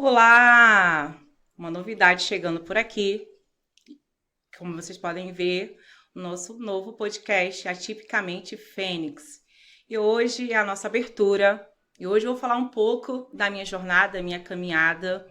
Olá! Uma novidade chegando por aqui. Como vocês podem ver, o nosso novo podcast, Atipicamente Fênix. E hoje é a nossa abertura. E hoje eu vou falar um pouco da minha jornada, da minha caminhada.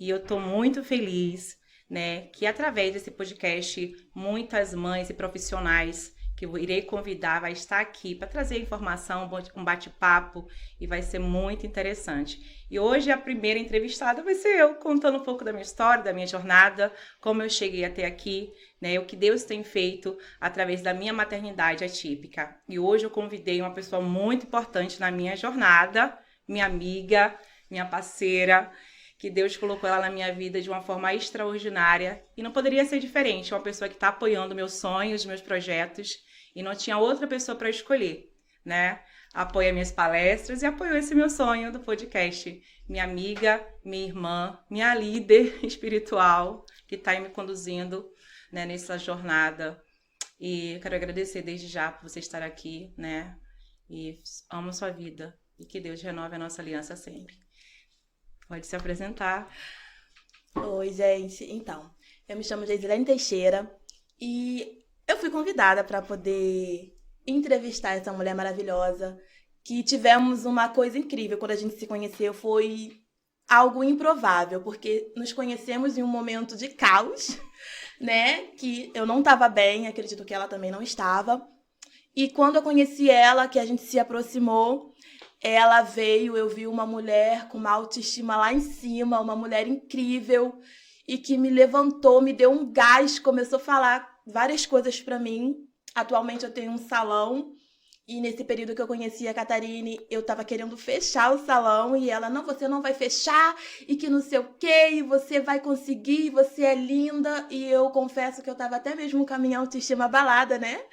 E eu estou muito feliz, né, que através desse podcast, muitas mães e profissionais que eu irei convidar vai estar aqui para trazer informação, um bate-papo e vai ser muito interessante. E hoje a primeira entrevistada vai ser eu, contando um pouco da minha história, da minha jornada, como eu cheguei até aqui, né, o que Deus tem feito através da minha maternidade atípica. E hoje eu convidei uma pessoa muito importante na minha jornada, minha amiga, minha parceira, que Deus colocou ela na minha vida de uma forma extraordinária e não poderia ser diferente. Uma pessoa que está apoiando meus sonhos, meus projetos e não tinha outra pessoa para escolher, né? Apoia minhas palestras e apoiou esse meu sonho do podcast. Minha amiga, minha irmã, minha líder espiritual que está me conduzindo, né, nessa jornada. E eu quero agradecer desde já por você estar aqui, né? E amo sua vida e que Deus renove a nossa aliança sempre. Pode se apresentar. Oi, gente. Então, eu me chamo Geisilene Teixeira e eu fui convidada para poder entrevistar essa mulher maravilhosa, que tivemos uma coisa incrível quando a gente se conheceu, foi algo improvável, porque nos conhecemos em um momento de caos, né? Que eu não estava bem, acredito que ela também não estava. E quando eu conheci ela, que a gente se aproximou, ela veio, eu vi uma mulher com uma autoestima lá em cima, uma mulher incrível e que me levantou, me deu um gás, começou a falar várias coisas para mim. Atualmente eu tenho um salão e nesse período que eu conheci a Catarine, eu tava querendo fechar o salão e ela, não, você não vai fechar e que não sei o quê, e você vai conseguir, você é linda. E eu confesso que eu tava até mesmo com a minha autoestima abalada, né?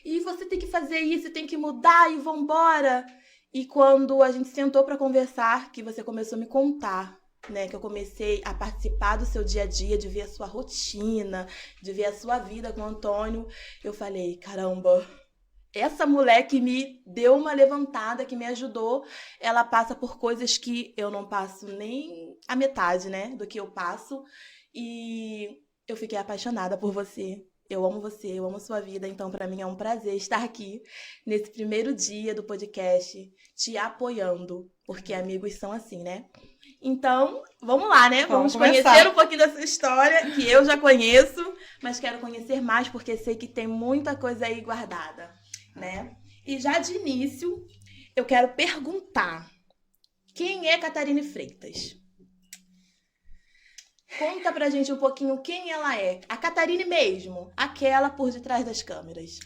E você tem que fazer isso, tem que mudar e vambora. E quando a gente sentou para conversar, que você começou a me contar, né, que eu comecei a participar do seu dia a dia, de ver a sua rotina, de ver a sua vida com o Antônio, eu falei, caramba, essa mulher que me deu uma levantada, que me ajudou, ela passa por coisas que eu não passo nem a metade, né, do que eu passo. E eu fiquei apaixonada por você. Você, eu amo sua vida, então para mim é um prazer estar aqui nesse primeiro dia do podcast, te apoiando, porque amigos são assim, né? Então, vamos lá, né? Vamos Vamos conhecer um começar. pouquinho dessa história que eu já conheço, mas quero conhecer mais porque sei que tem muita coisa aí guardada, né? E já de início, eu quero perguntar: quem é Catarine Freitas? Conta pra gente um pouquinho quem ela é. A Catarine mesmo, aquela por detrás das câmeras.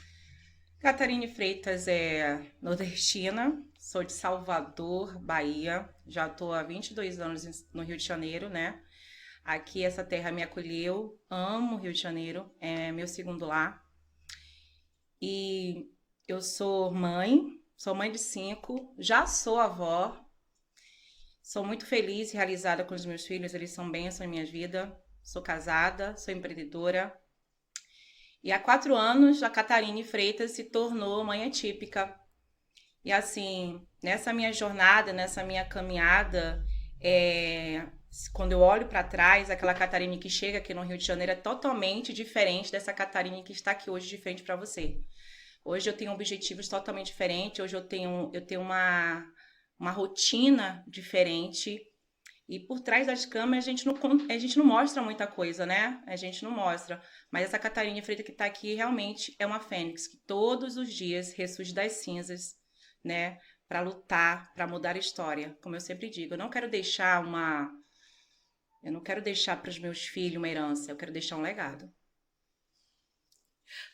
Catarine Freitas é nordestina, sou de Salvador, Bahia. Já estou há 22 anos no Rio de Janeiro, né? Aqui essa terra me acolheu, amo o Rio de Janeiro, é meu segundo lar. E eu sou mãe de 5, já sou avó. Sou muito feliz e realizada com os meus filhos, eles são bênção em minha vida. Sou casada, sou empreendedora. E há 4 anos, a Catarine Freitas se tornou mãe atípica. E assim, nessa minha jornada, nessa minha caminhada, quando eu olho para trás, aquela Catarine que chega aqui no Rio de Janeiro é totalmente diferente dessa Catarine que está aqui hoje de frente para você. Hoje eu tenho objetivos totalmente diferentes, hoje eu tenho uma rotina diferente. E por trás das câmeras a gente não mostra muita coisa, né? A gente não mostra. Mas essa Catarine Freitas que está aqui realmente é uma fênix que todos os dias ressurge das cinzas, né? Para lutar, para mudar a história. Como eu sempre digo, eu não quero deixar para os meus filhos uma herança, eu quero deixar um legado.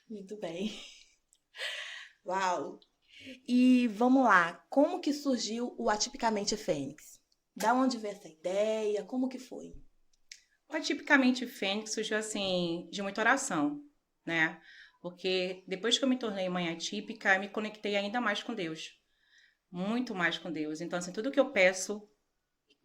Muito bem. Uau! E vamos lá, como que surgiu o Atipicamente Fênix? Da onde veio essa ideia? Como que foi? O Atipicamente Fênix surgiu assim de muita oração, né? Porque depois que eu me tornei mãe atípica, eu me conectei ainda mais com Deus. Muito mais com Deus. Então, assim, tudo que eu peço,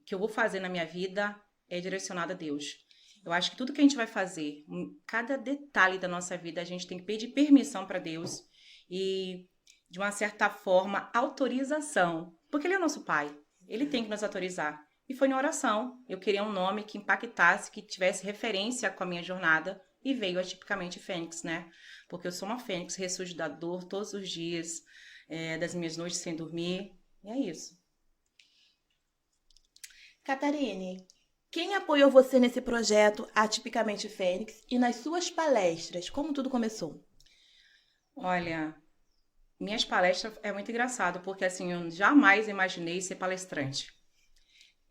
que eu vou fazer na minha vida, é direcionado a Deus. Eu acho que tudo que a gente vai fazer, cada detalhe da nossa vida, a gente tem que pedir permissão para Deus e, de uma certa forma, autorização. Porque Ele é o nosso Pai. Ele tem que nos autorizar. E foi na oração. Eu queria um nome que impactasse, que tivesse referência com a minha jornada. E veio atipicamente Fênix, né? Porque eu sou uma Fênix, ressurge da dor todos os dias, das minhas noites sem dormir. E é isso. Catarine, quem apoiou você nesse projeto Atipicamente Fênix e nas suas palestras? Como tudo começou? Olha, minhas palestras é muito engraçado, porque assim, eu jamais imaginei ser palestrante.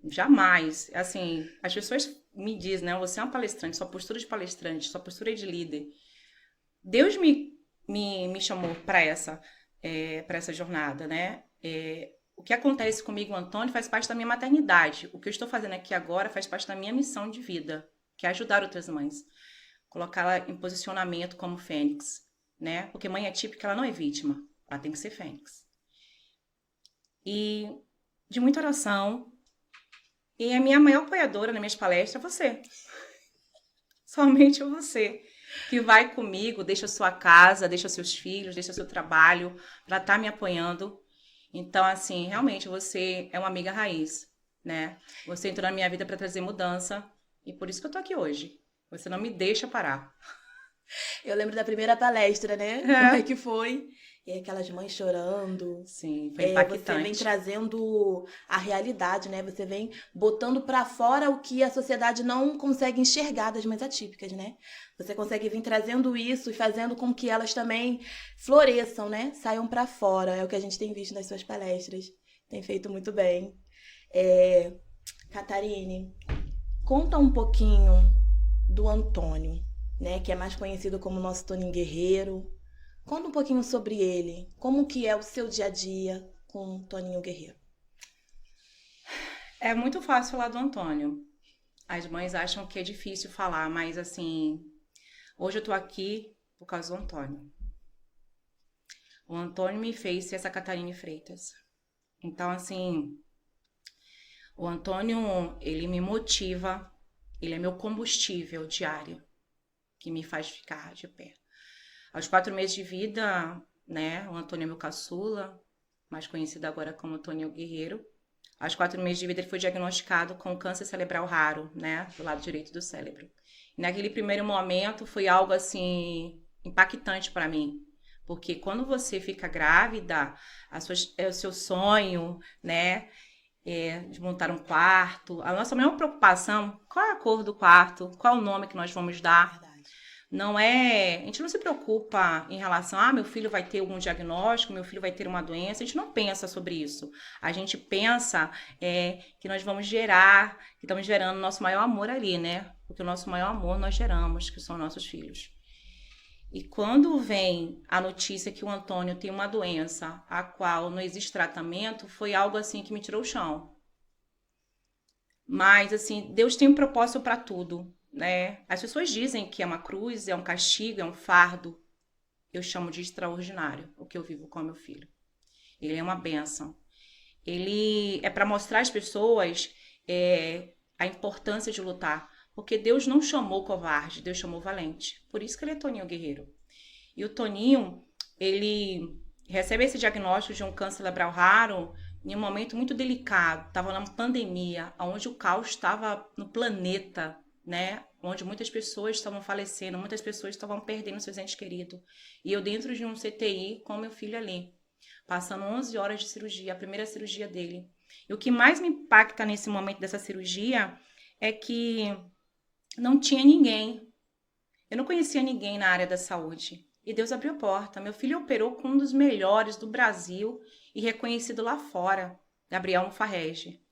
Jamais. Assim, as pessoas me dizem, né? Você é uma palestrante, sua postura de palestrante, sua postura de líder. Deus me chamou para para essa jornada, né? O que acontece comigo, Antônio, faz parte da minha maternidade. O que eu estou fazendo aqui agora faz parte da minha missão de vida, que é ajudar outras mães. Colocá-la em posicionamento como Fênix, né? Porque mãe atípica, ela não é vítima, ela tem que ser Fênix. E de muita oração, e a minha maior apoiadora nas minhas palestras é você. Somente você. Que vai comigo, deixa sua casa, deixa seus filhos, deixa seu trabalho para estar me apoiando. Então, assim, realmente você é uma amiga raiz, né? Você entrou na minha vida para trazer mudança e por isso que eu tô aqui hoje. Você não me deixa parar. Eu lembro da primeira palestra, né? Como é que foi? E aquelas mães chorando. Sim, foi impactante. Você vem trazendo a realidade, né? Você vem botando pra fora o que a sociedade não consegue enxergar das mães atípicas, né? Você consegue vir trazendo isso e fazendo com que elas também floresçam, né? Saiam pra fora. É o que a gente tem visto nas suas palestras. Tem feito muito bem. Catarine, conta um pouquinho do Antônio, né? Que é mais conhecido como nosso Toninho Guerreiro. Conta um pouquinho sobre ele. Como que é o seu dia a dia com o Toninho Guerreiro? É muito fácil falar do Antônio. As mães acham que é difícil falar, mas assim, hoje eu tô aqui por causa do Antônio. O Antônio me fez ser essa Catarine Freitas. Então, assim, o Antônio, ele me motiva, ele é meu combustível diário, que me faz ficar de pé. Aos 4 meses de vida, né, o Antônio é meu caçula, mais conhecido agora como Toninho Guerreiro. Aos 4 meses de vida, ele foi diagnosticado com câncer cerebral raro, né, do lado direito do cérebro. E naquele primeiro momento, foi algo, assim, impactante para mim. Porque quando você fica grávida, é o seu sonho, né, de montar um quarto. A nossa maior preocupação, qual é a cor do quarto? Qual é o nome que nós vamos dar? Não é... A gente não se preocupa em relação a meu filho vai ter algum diagnóstico, meu filho vai ter uma doença. A gente não pensa sobre isso. A gente pensa que nós vamos gerar, que estamos gerando o nosso maior amor ali, né? Porque o nosso maior amor nós geramos, que são nossos filhos. E quando vem a notícia que o Antônio tem uma doença a qual não existe tratamento, foi algo assim que me tirou o chão. Mas, assim, Deus tem um propósito para tudo, né? As pessoas dizem que é uma cruz, é um castigo, é um fardo. Eu chamo de extraordinário o que eu vivo com meu filho. Ele é uma bênção. Ele é para mostrar às pessoas a importância de lutar. Porque Deus não chamou covarde, Deus chamou valente. Por isso que ele é Toninho Guerreiro. E o Toninho, ele recebe esse diagnóstico de um câncer cerebral raro em um momento muito delicado. Estava numa pandemia, onde o caos estava no planeta, né? Onde muitas pessoas estavam falecendo, muitas pessoas estavam perdendo seus entes queridos. E eu dentro de um CTI com meu filho ali, passando 11 horas de cirurgia, a primeira cirurgia dele. E o que mais me impacta nesse momento dessa cirurgia é que não tinha ninguém. Eu não conhecia ninguém na área da saúde. E Deus abriu a porta. Meu filho operou com um dos melhores do Brasil e reconhecido lá fora, Gabriel Mufarrege.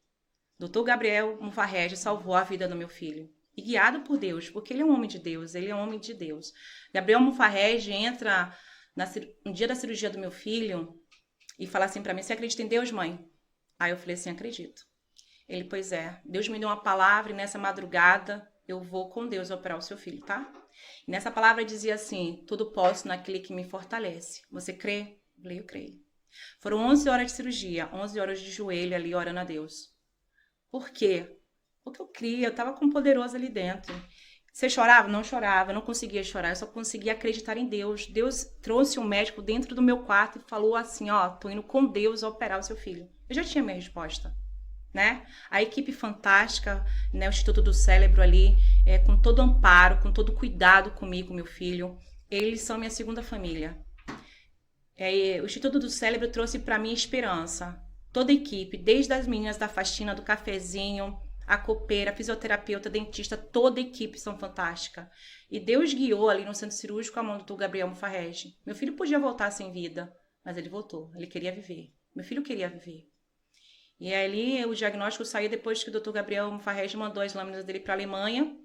Dr. Gabriel Mufarrege salvou a vida do meu filho. E guiado por Deus, porque ele é um homem de Deus, ele é um homem de Deus. Gabriel Mufarrege entra no dia da cirurgia do meu filho e fala assim pra mim, você acredita em Deus, mãe? Aí eu falei assim, acredito. Ele, pois é, Deus me deu uma palavra e nessa madrugada eu vou com Deus operar o seu filho, tá? E nessa palavra dizia assim, tudo posso naquele que me fortalece. Você crê? Eu falei, eu creio. Foram 11 horas de cirurgia, 11 horas de joelho ali orando a Deus. Por quê? Porque eu cria, eu estava com um poderoso ali dentro. Você chorava? Não chorava, eu não conseguia chorar, eu só conseguia acreditar em Deus. Deus trouxe um médico dentro do meu quarto e falou assim, ó, tô indo com Deus operar o seu filho. Eu já tinha minha resposta. né? A equipe fantástica, né? O Instituto do Cérebro ali, com todo amparo, com todo cuidado comigo, meu filho. Eles são minha segunda família. O Instituto do Cérebro trouxe para mim esperança. Toda a equipe, desde as meninas da faxina, do cafezinho, a copeira, a fisioterapeuta, a dentista, toda a equipe são fantástica. E Deus guiou ali no centro cirúrgico a mão do Dr. Gabriel Mufarrege. Meu filho podia voltar sem vida, mas ele voltou. Ele queria viver. Meu filho queria viver. E ali o diagnóstico saiu depois que o Dr. Gabriel Mufarrege mandou as lâminas dele para a Alemanha.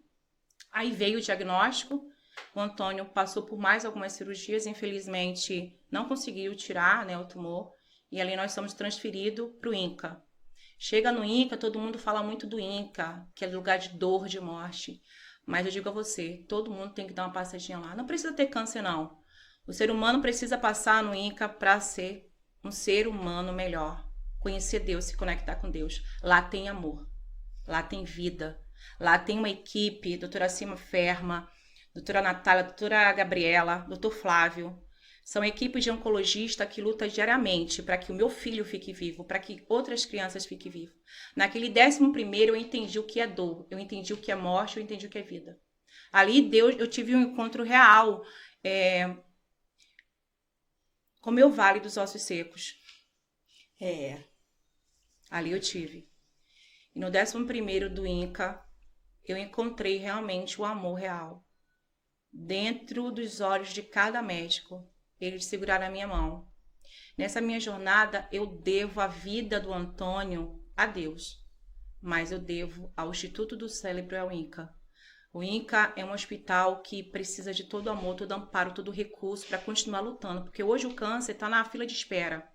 Aí veio o diagnóstico. O Antônio passou por mais algumas cirurgias, infelizmente não conseguiu tirar, né, o tumor. E ali nós somos transferidos para o INCA. Chega no INCA, todo mundo fala muito do INCA, que é lugar de dor, de morte. Mas eu digo a você, todo mundo tem que dar uma passadinha lá. Não precisa ter câncer, não. O ser humano precisa passar no INCA para ser um ser humano melhor. Conhecer Deus, se conectar com Deus. Lá tem amor. Lá tem vida. Lá tem uma equipe, doutora Cima Ferma, doutora Natália, doutora Gabriela, doutor Flávio. São equipes de oncologista que lutam diariamente para que o meu filho fique vivo, para que outras crianças fiquem vivas. Naquele 11º eu entendi o que é dor, eu entendi o que é morte, eu entendi o que é vida. Ali Deus, eu tive um encontro real com o meu vale dos ossos secos. Ali eu tive. E no 11º do INCA, eu encontrei realmente o amor real. Dentro dos olhos de cada médico, eles seguraram a minha mão. Nessa minha jornada, eu devo a vida do Antônio a Deus, mas eu devo ao Instituto do Cérebro e ao INCA. O INCA é um hospital que precisa de todo amor, todo amparo, todo recurso para continuar lutando, porque hoje o câncer está na fila de espera.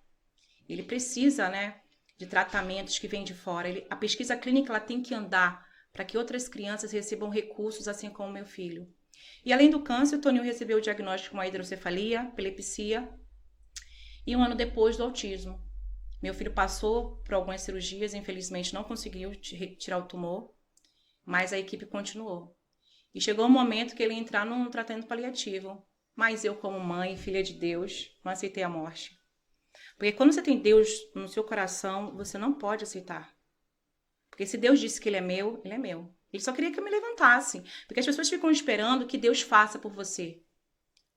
Ele precisa, né, de tratamentos que vêm de fora. A pesquisa clínica ela tem que andar para que outras crianças recebam recursos, assim como meu filho. E além do câncer, o Toninho recebeu o diagnóstico de uma hidrocefalia, epilepsia, e um ano depois do autismo. Meu filho passou por algumas cirurgias, infelizmente não conseguiu tirar o tumor, mas a equipe continuou. E chegou um momento que ele ia entrar num tratamento paliativo, mas eu, como mãe, filha de Deus, não aceitei a morte. Porque quando você tem Deus no seu coração, você não pode aceitar. Porque se Deus disse que ele é meu, ele é meu. Ele só queria que eu me levantasse. Porque as pessoas ficam esperando que Deus faça por você.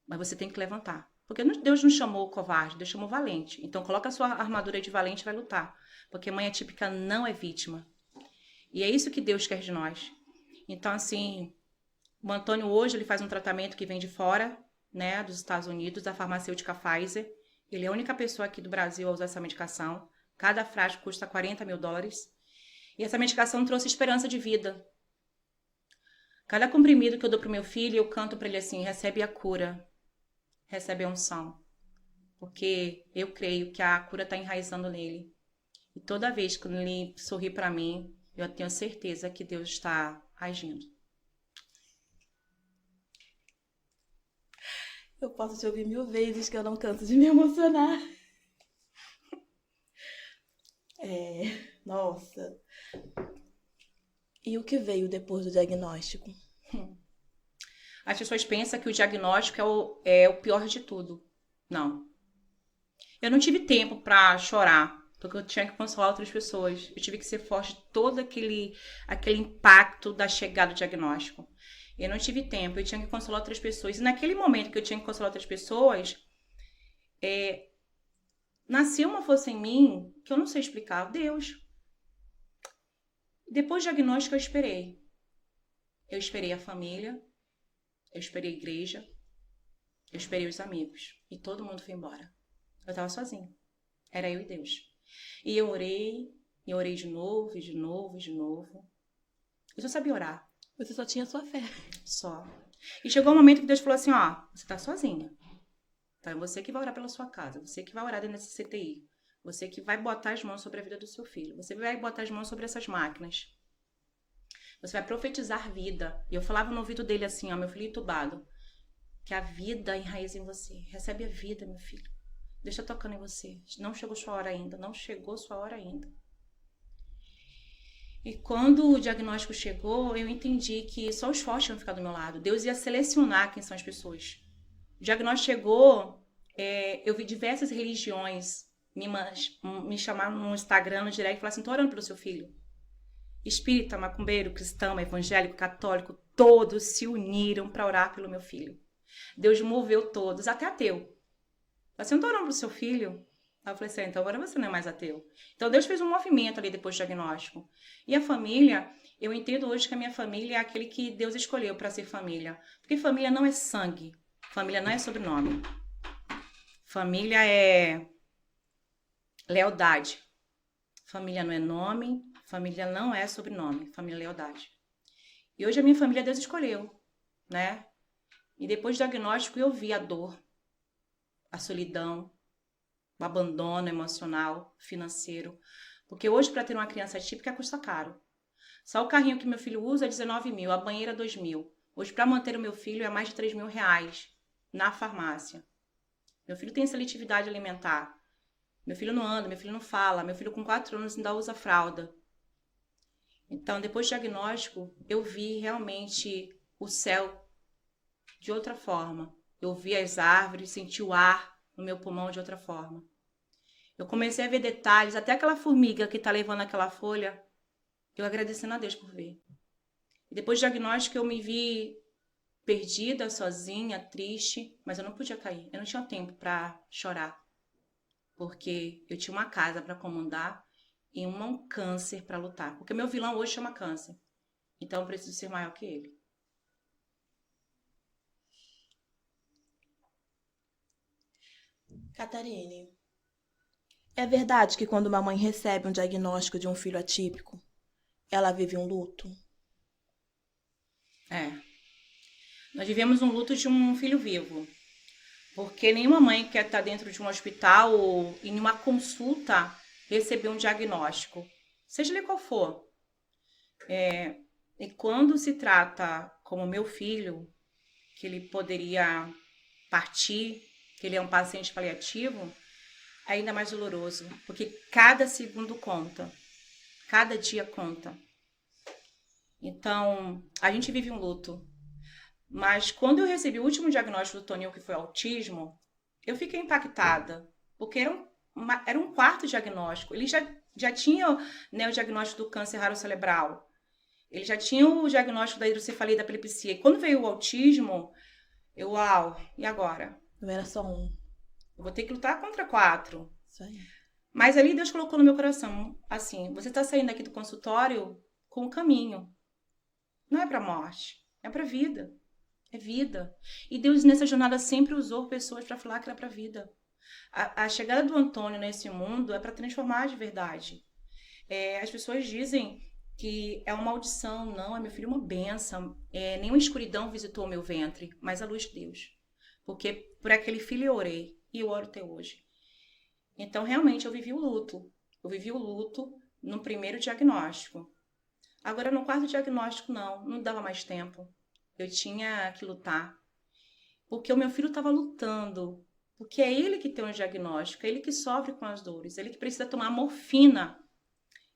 Mas você tem que levantar. Porque Deus não chamou covarde, Deus chamou valente. Então coloca a sua armadura de valente e vai lutar. Porque mãe atípica não é vítima. E é isso que Deus quer de nós. Então, assim, o Antônio hoje ele faz um tratamento que vem de fora, né, dos Estados Unidos, da farmacêutica Pfizer. Ele é a única pessoa aqui do Brasil a usar essa medicação. Cada frasco custa $40 mil. E essa medicação trouxe esperança de vida. Cada comprimido que eu dou pro meu filho, eu canto para ele assim, recebe a cura, recebe a unção. Porque eu creio que a cura está enraizando nele. E toda vez que ele sorri para mim, eu tenho certeza que Deus está agindo. Eu posso te ouvir 1000 vezes que eu não canso de me emocionar. Nossa. E o que veio depois do diagnóstico? As pessoas pensam que o diagnóstico é o pior de tudo. Não. Eu não tive tempo para chorar, porque eu tinha que consolar outras pessoas. Eu tive que ser forte de todo aquele impacto da chegada do diagnóstico. Eu não tive tempo, eu tinha que consolar outras pessoas. E naquele momento que eu tinha que consolar outras pessoas, nasceu uma força em mim que eu não sei explicar. Deus. Depois do diagnóstico, eu esperei. Eu esperei a família, eu esperei a igreja, eu esperei os amigos. E todo mundo foi embora. Eu estava sozinha. Era eu e Deus. E eu orei de novo, e de novo, e de novo. Eu só sabia orar. Você só tinha sua fé. Só. E chegou um momento que Deus falou assim, ó, você tá sozinha. Então é você que vai orar pela sua casa, você que vai orar dentro dessa CTI, você que vai botar as mãos sobre a vida do seu filho, você vai botar as mãos sobre essas máquinas. Você vai profetizar vida. E eu falava no ouvido dele assim, ó, meu filho entubado, que a vida enraiza em você. Recebe a vida, meu filho. Deus tá tocando em você. Não chegou sua hora ainda, não chegou sua hora ainda. E quando o diagnóstico chegou, eu entendi que só os fortes iam ficar do meu lado. Deus ia selecionar quem são as pessoas. O diagnóstico chegou, eu vi diversas religiões me chamaram no Instagram, no direct, e falaram assim, tô orando pelo seu filho. Espírita, macumbeiro, cristão, evangélico, católico, todos se uniram para orar pelo meu filho. Deus moveu todos, até ateu. Falei assim, não tô orando pelo seu filho? Aí eu falei assim, então agora você não é mais ateu. Então Deus fez um movimento ali depois do diagnóstico. E a família, eu entendo hoje que a minha família é aquele que Deus escolheu para ser família. Porque família não é sangue, família não é sobrenome. Família é lealdade. Família não é nome, família não é sobrenome, família é lealdade. E hoje a minha família Deus escolheu, né? E depois do diagnóstico eu vi a dor, a solidão, o abandono emocional, financeiro. Porque hoje para ter uma criança atípica custa caro. Só o carrinho que meu filho usa é 19 mil, a banheira 2 mil. Hoje para manter o meu filho é mais de 3 mil reais na farmácia. Meu filho tem seletividade alimentar. Meu filho não anda, meu filho não fala. Meu filho com 4 anos ainda usa fralda. Então, depois do diagnóstico, eu vi realmente o céu de outra forma. Eu vi as árvores, senti o ar no meu pulmão de outra forma. Eu comecei a ver detalhes, até aquela formiga que está levando aquela folha, eu agradecendo a Deus por ver. E depois do diagnóstico, eu me vi perdida, sozinha, triste, mas eu não podia cair. Eu não tinha tempo para chorar, porque eu tinha uma casa para comandar e um câncer para lutar. Porque meu vilão hoje chama câncer. Então eu preciso ser maior que ele. Catarine, é verdade que quando uma mãe recebe um diagnóstico de um filho atípico, ela vive um luto? É. Nós vivemos um luto de um filho vivo. Porque nenhuma mãe quer estar dentro de um hospital ou em uma consulta receber um diagnóstico, seja ele qual for. E quando se trata como meu filho, que ele poderia partir, que ele é um paciente paliativo, é ainda mais doloroso, porque cada segundo conta, cada dia conta. Então, a gente vive um luto. Mas quando eu recebi o último diagnóstico do Toninho, que foi autismo, eu fiquei impactada, porque era um quarto diagnóstico. Ele já tinha, né, o diagnóstico do câncer raro cerebral. Ele já tinha o diagnóstico da hidrocefalia e da epilepsia. E quando veio o autismo, uau, e agora? Não era só um. Eu vou ter que lutar contra 4. Isso aí. Mas ali Deus colocou no meu coração, assim, você está saindo aqui do consultório com o caminho. Não é para morte, é para vida. É vida. E Deus nessa jornada sempre usou pessoas para falar que era para vida. A chegada do Antônio nesse mundo é para transformar de verdade. As pessoas dizem que é uma maldição. Não, é meu filho uma bênção. Nenhuma escuridão visitou o meu ventre, mas a luz de Deus. Porque por aquele filho eu orei e eu oro até hoje. Então, realmente, eu vivi o luto. Eu vivi o luto no primeiro diagnóstico. Agora, no quarto diagnóstico, não dava mais tempo. Eu tinha que lutar. Porque o meu filho estava lutando. Porque é ele que tem um diagnóstico, é ele que sofre com as dores, é ele que precisa tomar morfina.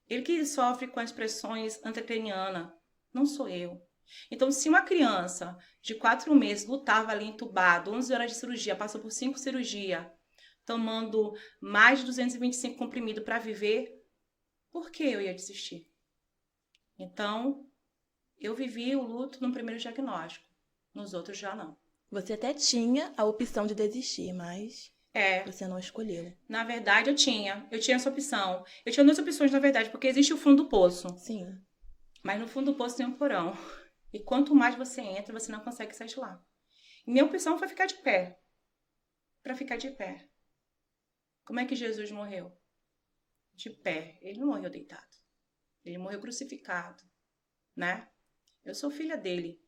Ele que sofre com as pressões intracranianas. Não sou eu. Então, se uma criança de 4 meses lutava ali entubado, 11 horas de cirurgia, passou por 5 cirurgias, tomando mais de 225 comprimidos para viver, por que eu ia desistir? Então, eu vivi o luto no primeiro diagnóstico. Nos outros já não. Você até tinha a opção de desistir, mas você não escolheu. Na verdade, eu tinha essa opção. Eu tinha 2 opções, na verdade, porque existe o fundo do poço. Sim. Mas no fundo do poço tem um porão. E quanto mais você entra, você não consegue sair de lá. E minha opção foi ficar de pé. Para ficar de pé. Como é que Jesus morreu? De pé. Ele não morreu deitado. Ele morreu crucificado, né? Eu sou filha dele.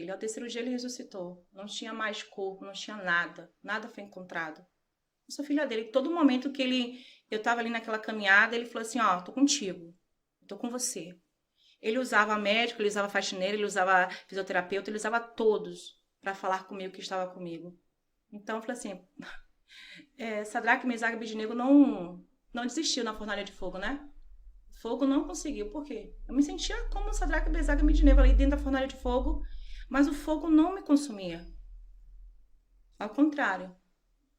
Ao terceiro dia ele ressuscitou. Não tinha mais corpo, não tinha nada. Nada foi encontrado. Eu sou filha dele. Todo momento que eu estava ali naquela caminhada, ele falou assim, tô contigo. Tô com você. Ele usava médico, ele usava faxineiro, ele usava fisioterapeuta, ele usava todos para falar comigo que estava comigo. Então eu falei assim, Sadraque, Mesaque e Abednego não desistiu na fornalha de fogo, né? Fogo não conseguiu. Por quê? Eu me sentia como Sadraque, Mesaque e Abednego ali dentro da fornalha de fogo, mas o fogo não me consumia. Ao contrário,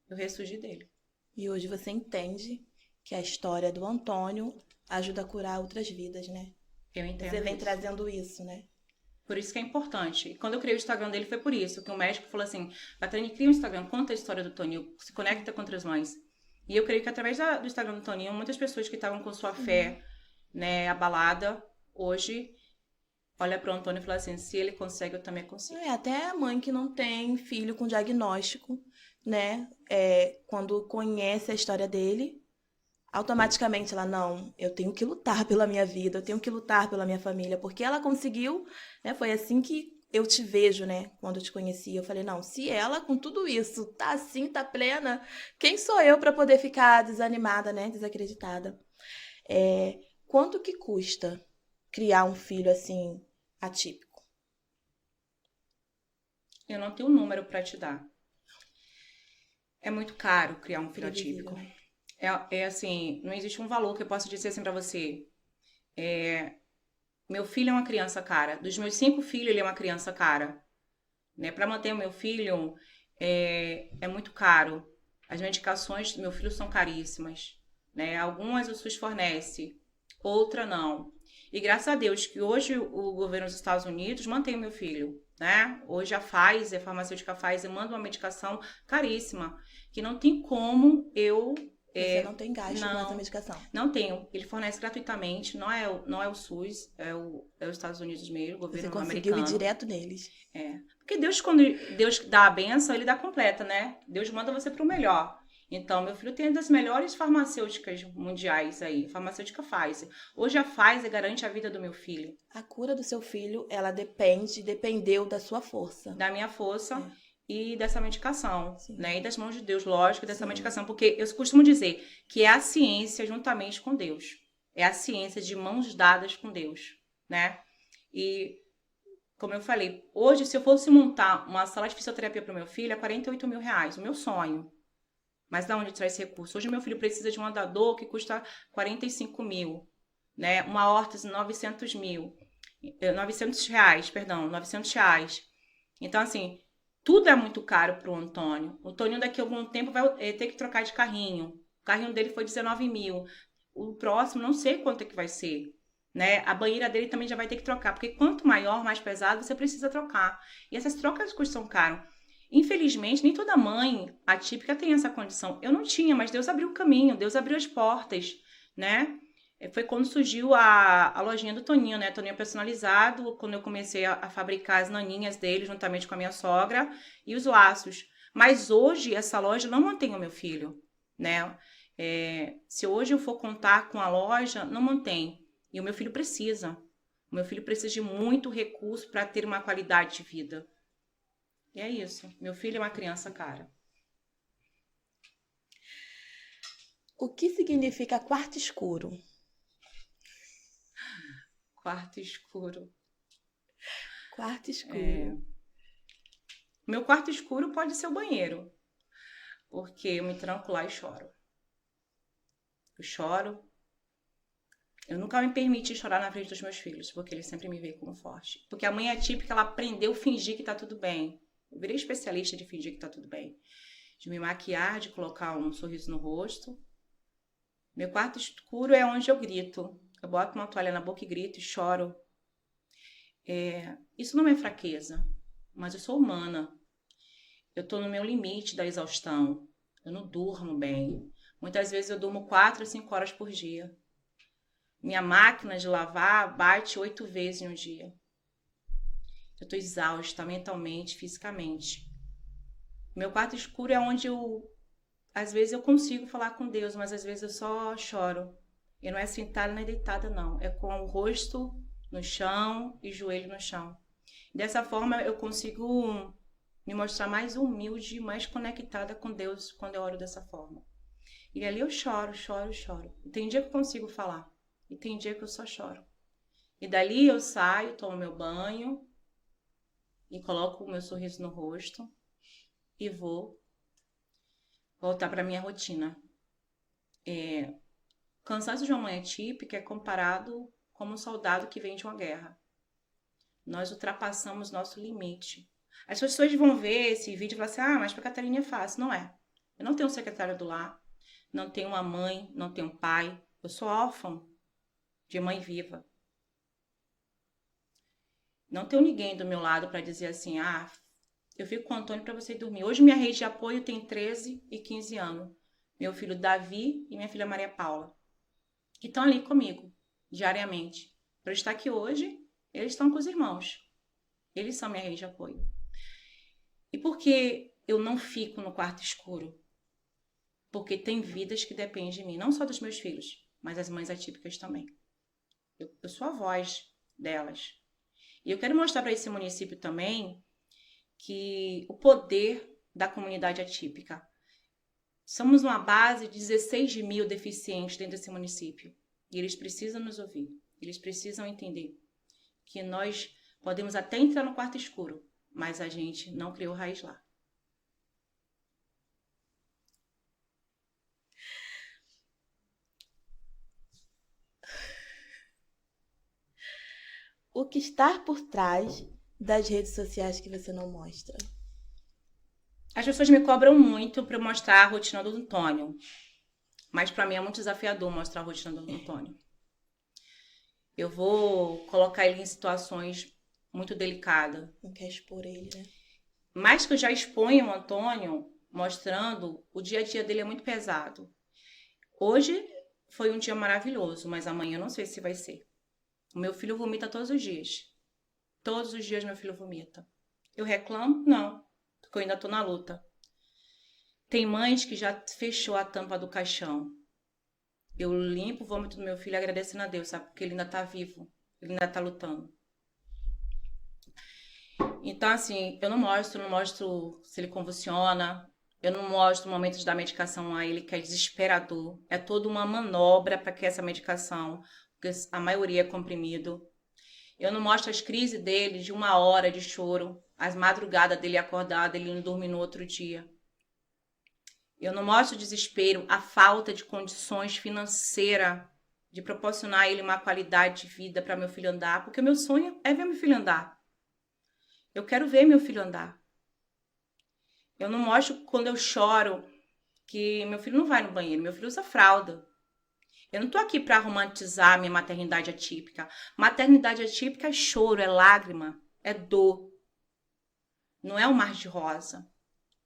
eu ressurgi dele. E hoje você entende que a história do Antônio ajuda a curar outras vidas, né? Eu entendo Você vem isso. trazendo isso, né? Por isso que é importante. E quando eu criei o Instagram dele foi por isso, que o médico falou assim, Catarina, cria um Instagram, conta a história do Toninho, se conecta com outras mães. E eu creio que através do Instagram do Toninho, muitas pessoas que estavam com sua fé, né, abalada, hoje, olha para o Antônio e fala assim, se ele consegue, eu também consigo. Até a mãe que não tem filho com diagnóstico, né? Quando conhece a história dele, automaticamente ela, não, eu tenho que lutar pela minha vida, eu tenho que lutar pela minha família, porque ela conseguiu, né? Foi assim que eu te vejo, né? Quando eu te conheci, eu falei, não, se ela com tudo isso tá assim, tá plena, quem sou eu para poder ficar desanimada, né? Desacreditada. Quanto que custa criar um filho assim, atípico? Eu não tenho um número para te dar. É muito caro criar um filho Previsível, atípico. né? É assim, não existe um valor que eu possa dizer assim para você. Meu filho é uma criança cara. Dos meus 5 filhos, ele é uma criança cara. Né? Para manter o meu filho é muito caro. As medicações do meu filho são caríssimas. Né? Algumas o SUS fornece, outra não. E graças a Deus que hoje o governo dos Estados Unidos mantém o meu filho. Né? Hoje a Pfizer, a farmacêutica Pfizer, manda uma medicação caríssima, que não tem como eu. Você não tem gasto com essa Não, medicação. não tenho. Ele fornece gratuitamente, não é o SUS, é os Estados Unidos mesmo, o Você governo conseguiu ir americano. direto neles. Porque Deus, quando Deus dá a benção, ele dá completa, né? Deus manda você pro melhor. Então, meu filho tem uma das melhores farmacêuticas mundiais aí, farmacêutica Pfizer. Hoje a Pfizer garante a vida do meu filho, A cura do seu filho, ela dependeu da sua força. da minha força e dessa medicação, Sim. né? E das mãos de Deus, lógico, dessa Sim. medicação. Porque eu costumo dizer que é a ciência juntamente com Deus. É a ciência de mãos dadas com Deus, né? E como eu falei, hoje, se eu fosse montar uma sala de fisioterapia para o meu filho, é 48 mil reais, o meu sonho. Mas da onde traz esse recurso? Hoje, meu filho precisa de um andador que custa 45 mil, né? Uma órtese, 900 mil. 900 reais, perdão, 900 reais. Então, assim, tudo é muito caro para o Antônio. O Toninho, daqui a algum tempo, vai ter que trocar de carrinho. O carrinho dele foi 19 mil. O próximo, não sei quanto é que vai ser. Né? A banheira dele também já vai ter que trocar, porque quanto maior, mais pesado, você precisa trocar. E essas trocas custam caro. Infelizmente, nem toda mãe atípica tem essa condição. Eu não tinha, mas Deus abriu o caminho, Deus abriu as portas, né? Foi quando surgiu a lojinha do Toninho, né? Toninho personalizado, quando eu comecei a fabricar as naninhas dele, juntamente com a minha sogra, e os laços. Mas hoje, essa loja não mantém o meu filho, né? Se hoje eu for contar com a loja, não mantém. E o meu filho precisa. O meu filho precisa de muito recurso para ter uma qualidade de vida. E é isso. Meu filho é uma criança cara. O que significa quarto escuro? Quarto escuro. Quarto escuro. Meu quarto escuro pode ser o banheiro. Porque eu me tranco lá e choro. Eu choro. Eu nunca me permiti chorar na frente dos meus filhos, porque eles sempre me veem como forte. Porque a mãe atípica, ela aprendeu a fingir que tá tudo bem. Eu virei especialista de fingir que tá tudo bem. De me maquiar, de colocar um sorriso no rosto. Meu quarto escuro é onde eu grito. Eu boto uma toalha na boca e grito e choro. Isso não é fraqueza, mas eu sou humana. Eu tô no meu limite da exaustão. Eu não durmo bem. Muitas vezes eu durmo 4 a 5 horas por dia. Minha máquina de lavar bate 8 vezes no dia. Eu tô exausta mentalmente, fisicamente. Meu quarto escuro é onde às vezes eu consigo falar com Deus, mas às vezes eu só choro. E não é sentada nem deitada, não. É com o rosto no chão e joelho no chão. Dessa forma eu consigo me mostrar mais humilde, mais conectada com Deus quando eu oro dessa forma. E ali eu choro, choro, choro. E tem dia que eu consigo falar. E tem dia que eu só choro. E dali eu saio, tomo meu banho e coloco o meu sorriso no rosto e vou voltar para minha rotina. Cansaço de uma mãe atípica é comparado como um soldado que vem de uma guerra. Nós ultrapassamos nosso limite. As pessoas vão ver esse vídeo e falar assim, mas para Catarina é fácil. Não é. Eu não tenho um secretário do lar. não tenho uma mãe, não tenho um pai. Eu sou órfã de mãe viva. Não tenho ninguém do meu lado para dizer assim, eu fico com o Antônio para você dormir. Hoje minha rede de apoio tem 13 e 15 anos. Meu filho Davi e minha filha Maria Paula. Que estão ali comigo, diariamente. Para eu estar aqui hoje, eles estão com os irmãos. Eles são minha rede de apoio. E por que eu não fico no quarto escuro? Porque tem vidas que dependem de mim. Não só dos meus filhos, mas as mães atípicas também. Eu sou a voz delas. E eu quero mostrar para esse município também que o poder da comunidade atípica. Somos uma base de 16 mil deficientes dentro desse município. E eles precisam nos ouvir. Eles precisam entender que nós podemos até entrar no quarto escuro, mas a gente não criou raiz lá. O que está por trás das redes sociais que você não mostra? As pessoas me cobram muito para eu mostrar a rotina do Antônio. Mas para mim é muito desafiador mostrar a rotina do Antônio. Eu vou colocar ele em situações muito delicadas. Não quer expor ele, né? Mais que eu já exponho o Antônio, mostrando, o dia a dia dele é muito pesado. Hoje foi um dia maravilhoso, mas amanhã eu não sei se vai ser. O meu filho vomita todos os dias. Todos os dias meu filho vomita. Eu reclamo? Não, porque eu ainda tô na luta. Tem mães que já fechou a tampa do caixão. Eu limpo o vômito do meu filho agradecendo a Deus, sabe? Porque ele ainda tá vivo. Ele ainda tá lutando. Então, assim, eu não mostro se ele convulsiona. Eu não mostro momentos da medicação a ele, que é desesperador. É toda uma manobra para que essa medicação, porque a maioria é comprimido. Eu não mostro as crises dele de 1 hora de choro, as madrugadas dele acordado, ele não dorme no outro dia. Eu não mostro o desespero, a falta de condições financeiras de proporcionar a ele uma qualidade de vida para meu filho andar, porque o meu sonho é ver meu filho andar. Eu quero ver meu filho andar. Eu não mostro quando eu choro que meu filho não vai no banheiro, meu filho usa fralda. Eu não tô aqui para romantizar minha maternidade atípica. Maternidade atípica é choro, é lágrima, é dor. Não é um mar de rosa.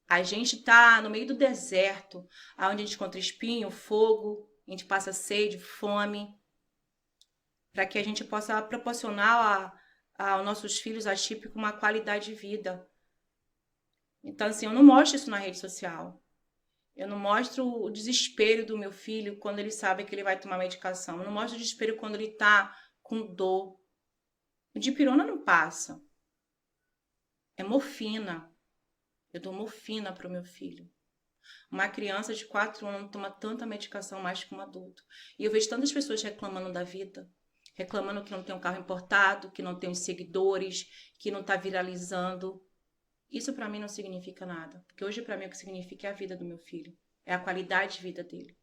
A gente tá no meio do deserto, onde a gente encontra espinho, fogo, a gente passa sede, fome, para que a gente possa proporcionar aos nossos filhos atípicos uma qualidade de vida. Então, assim, eu não mostro isso na rede social. Eu não mostro o desespero do meu filho quando ele sabe que ele vai tomar medicação. Eu não mostro o desespero quando ele tá com dor. O dipirona não passa. É morfina. Eu dou morfina para o meu filho. Uma criança de 4 anos não toma tanta medicação mais que um adulto. E eu vejo tantas pessoas reclamando da vida. Reclamando que não tem um carro importado, que não tem os seguidores, que não está viralizando. Isso para mim não significa nada. Porque hoje para mim o que significa é a vida do meu filho. É a qualidade de vida dele.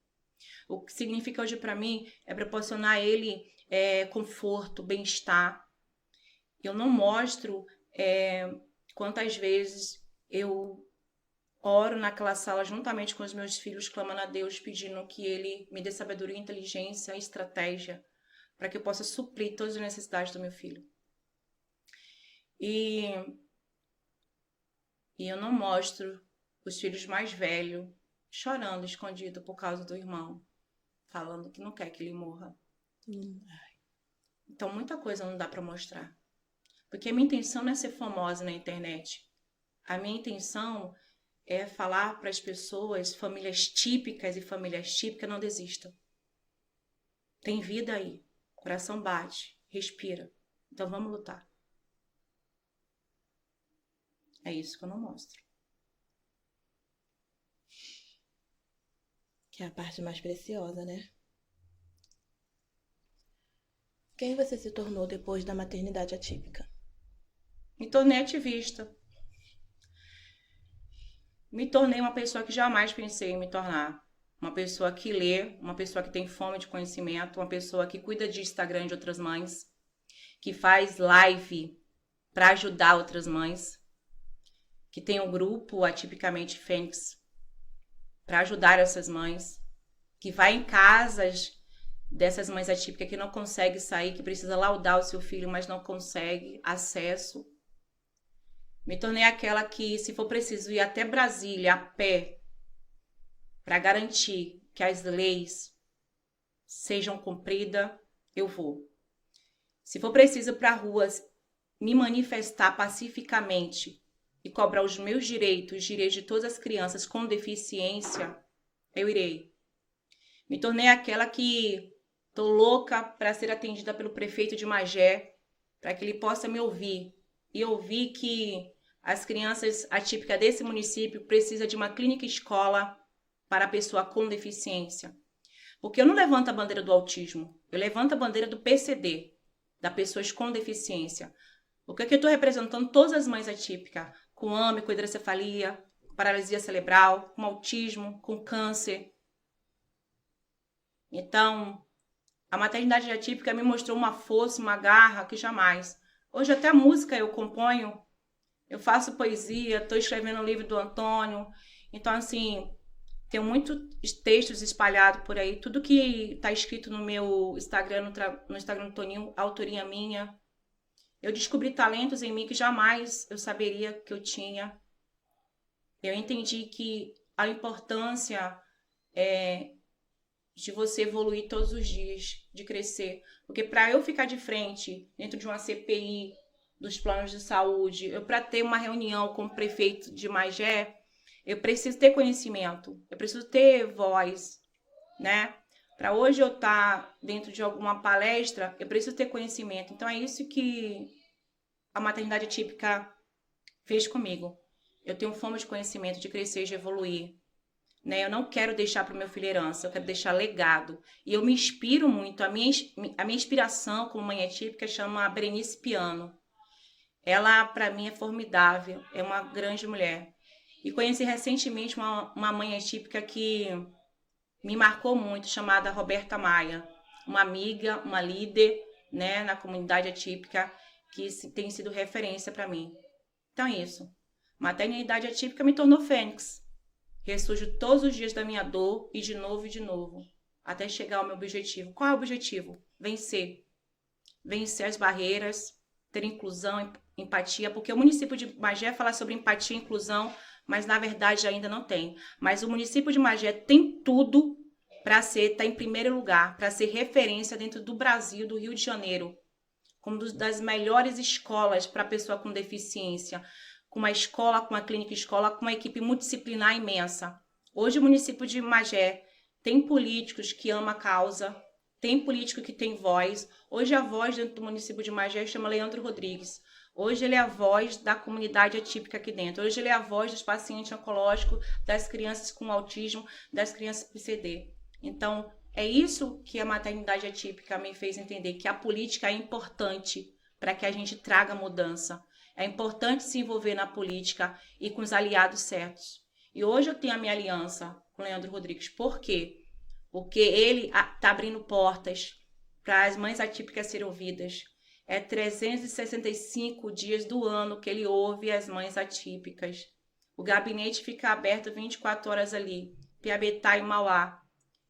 O que significa hoje para mim é proporcionar a ele conforto, bem-estar. Eu não mostro quantas vezes eu oro naquela sala juntamente com os meus filhos, clamando a Deus, pedindo que Ele me dê sabedoria, inteligência e estratégia para que eu possa suprir todas as necessidades do meu filho. E eu não mostro os filhos mais velhos chorando escondido por causa do irmão, falando que não quer que ele morra. Então muita coisa não dá para mostrar. Porque a minha intenção não é ser famosa na internet. A minha intenção é falar para as pessoas, famílias típicas e famílias típicas, não desistam. Tem vida aí. O coração bate, respira. Então vamos lutar. É isso que eu não mostro. Que é a parte mais preciosa, né? Quem você se tornou depois da maternidade atípica? Me tornei ativista. Me tornei uma pessoa que jamais pensei em me tornar. Uma pessoa que lê, uma pessoa que tem fome de conhecimento, uma pessoa que cuida de Instagram de outras mães, que faz live para ajudar outras mães, que tem um grupo Atipicamente Fênix para ajudar essas mães. que vai em casas dessas mães atípicas que não conseguem sair, que precisa laudar o seu filho, mas não consegue acesso. Me tornei aquela que, se for preciso ir até Brasília a pé para garantir que as leis sejam cumpridas, eu vou. Se for preciso ir para ruas me manifestar pacificamente e cobrar os meus direitos, os direitos de todas as crianças com deficiência, eu irei. Me tornei aquela que tô louca para ser atendida pelo prefeito de Magé, para que ele possa me ouvir e ouvir que as crianças atípicas desse município precisam de uma clínica escola para a pessoa com deficiência. Porque eu não levanto a bandeira do autismo, eu levanto a bandeira do PCD, das pessoas com deficiência. Porque aqui eu estou representando todas as mães atípicas, com AME, com hidrocefalia, com paralisia cerebral, com autismo, com câncer. Então, a maternidade atípica me mostrou uma força, uma garra que jamais. Hoje até música eu componho, eu faço poesia, estou escrevendo um livro do Antônio. Então, assim, tenho muitos textos espalhados por aí. Tudo que está escrito no meu Instagram, no Instagram do Toninho, autoria minha. Eu descobri talentos em mim que jamais eu saberia que eu tinha. Eu entendi que a importância é de você evoluir todos os dias, de crescer. Porque para eu ficar de frente dentro de uma CPI dos planos de saúde, para ter uma reunião com o prefeito de Magé, eu preciso ter conhecimento, eu preciso ter voz, né? Para hoje eu estar dentro de alguma palestra, eu preciso ter conhecimento. Então é isso que a maternidade atípica fez comigo. Eu tenho fome de conhecimento, de crescer, de evoluir. Né? Eu não quero deixar para o meu filho herança, eu quero deixar legado. E eu me inspiro muito. A minha inspiração como mãe atípica chama Berenice Piano. Ela, para mim, é formidável, é uma grande mulher. E conheci recentemente uma mãe atípica que me marcou muito, chamada Roberta Maia. Uma amiga, uma líder, né, na comunidade atípica, que tem sido referência para mim. Então é isso. Maternidade atípica me tornou fênix. Ressurjo todos os dias da minha dor e de novo, até chegar ao meu objetivo. Qual é o objetivo? Vencer. Vencer as barreiras, ter inclusão, empatia, porque o município de Magé fala sobre empatia e inclusão, mas na verdade ainda não tem. Mas o município de Magé tem tudo para estar em primeiro lugar, para ser referência dentro do Brasil, do Rio de Janeiro, como das melhores escolas para pessoa com deficiência, com uma escola, com uma clínica escola, com uma equipe multidisciplinar imensa. Hoje o município de Magé tem políticos que amam a causa, tem político que tem voz. Hoje a voz dentro do município de Magé chama Leandro Rodrigues. Hoje ele é a voz da comunidade atípica aqui dentro. Hoje ele é a voz dos pacientes oncológicos, das crianças com autismo, das crianças PCD. Então, é isso que a maternidade atípica me fez entender, que a política é importante para que a gente traga mudança. É importante se envolver na política e com os aliados certos. E hoje eu tenho a minha aliança com o Leandro Rodrigues. Por quê? Porque ele está abrindo portas para as mães atípicas serem ouvidas. É 365 dias do ano que ele ouve as mães atípicas. O gabinete fica aberto 24 horas ali, Piabetá e Mauá.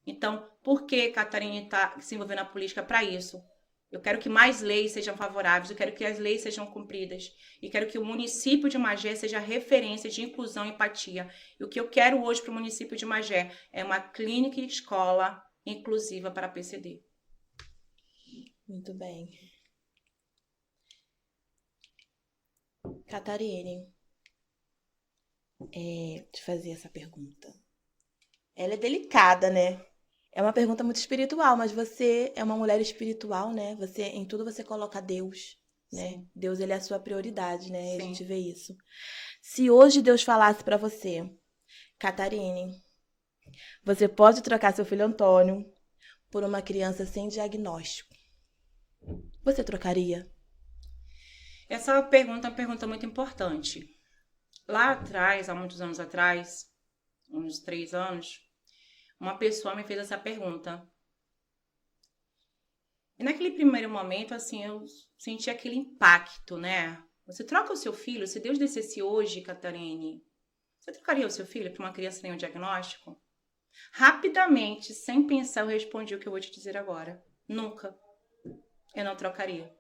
Então, por que Catarina está se envolvendo na política? Para isso. Eu quero que mais leis sejam favoráveis, eu quero que as leis sejam cumpridas. E quero que o município de Magé seja referência de inclusão e empatia. E o que eu quero hoje para o município de Magé é uma clínica e escola inclusiva para a PCD. Muito bem. Catarine, te fazer essa pergunta. Ela é delicada, né? É uma pergunta muito espiritual, mas você é uma mulher espiritual, né? Você, em tudo você coloca Deus, né? Sim. Deus, ele é a sua prioridade, né? Sim. A gente vê isso. Se hoje Deus falasse pra você, Catarine, você pode trocar seu filho Antônio por uma criança sem diagnóstico, você trocaria? Essa pergunta é uma pergunta muito importante. Lá atrás, há muitos anos atrás, uns 3 anos, uma pessoa me fez essa pergunta. E naquele primeiro momento, assim, eu senti aquele impacto, né? Você troca o seu filho? Se Deus descesse hoje, Catarine, você trocaria o seu filho para uma criança sem um diagnóstico? Rapidamente, sem pensar, eu respondi o que eu vou te dizer agora. Nunca. Eu não trocaria.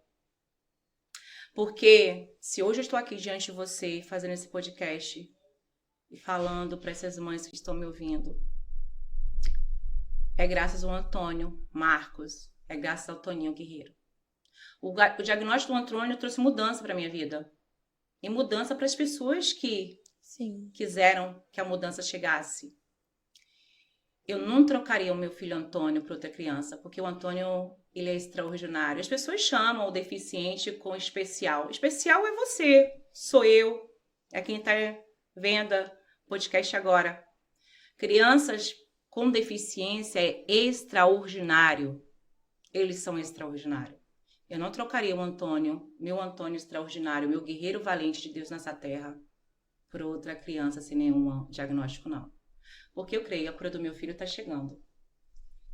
Porque se hoje eu estou aqui diante de você, fazendo esse podcast e falando para essas mães que estão me ouvindo, é graças ao Antônio Marcos, é graças ao Toninho Guerreiro. O diagnóstico do Antônio trouxe mudança para minha vida. E mudança para as pessoas que Sim. quiseram que a mudança chegasse. Eu não trocaria o meu filho Antônio por outra criança, porque o Antônio, ele é extraordinário. As pessoas chamam o deficiente com especial. Especial é você, sou eu, é quem está vendo o podcast agora. Crianças com deficiência é extraordinário. Eles são extraordinários. Eu não trocaria o Antônio, meu Antônio extraordinário, meu guerreiro valente de Deus nessa terra, por outra criança sem nenhum diagnóstico, não. Porque eu creio, a cura do meu filho está chegando.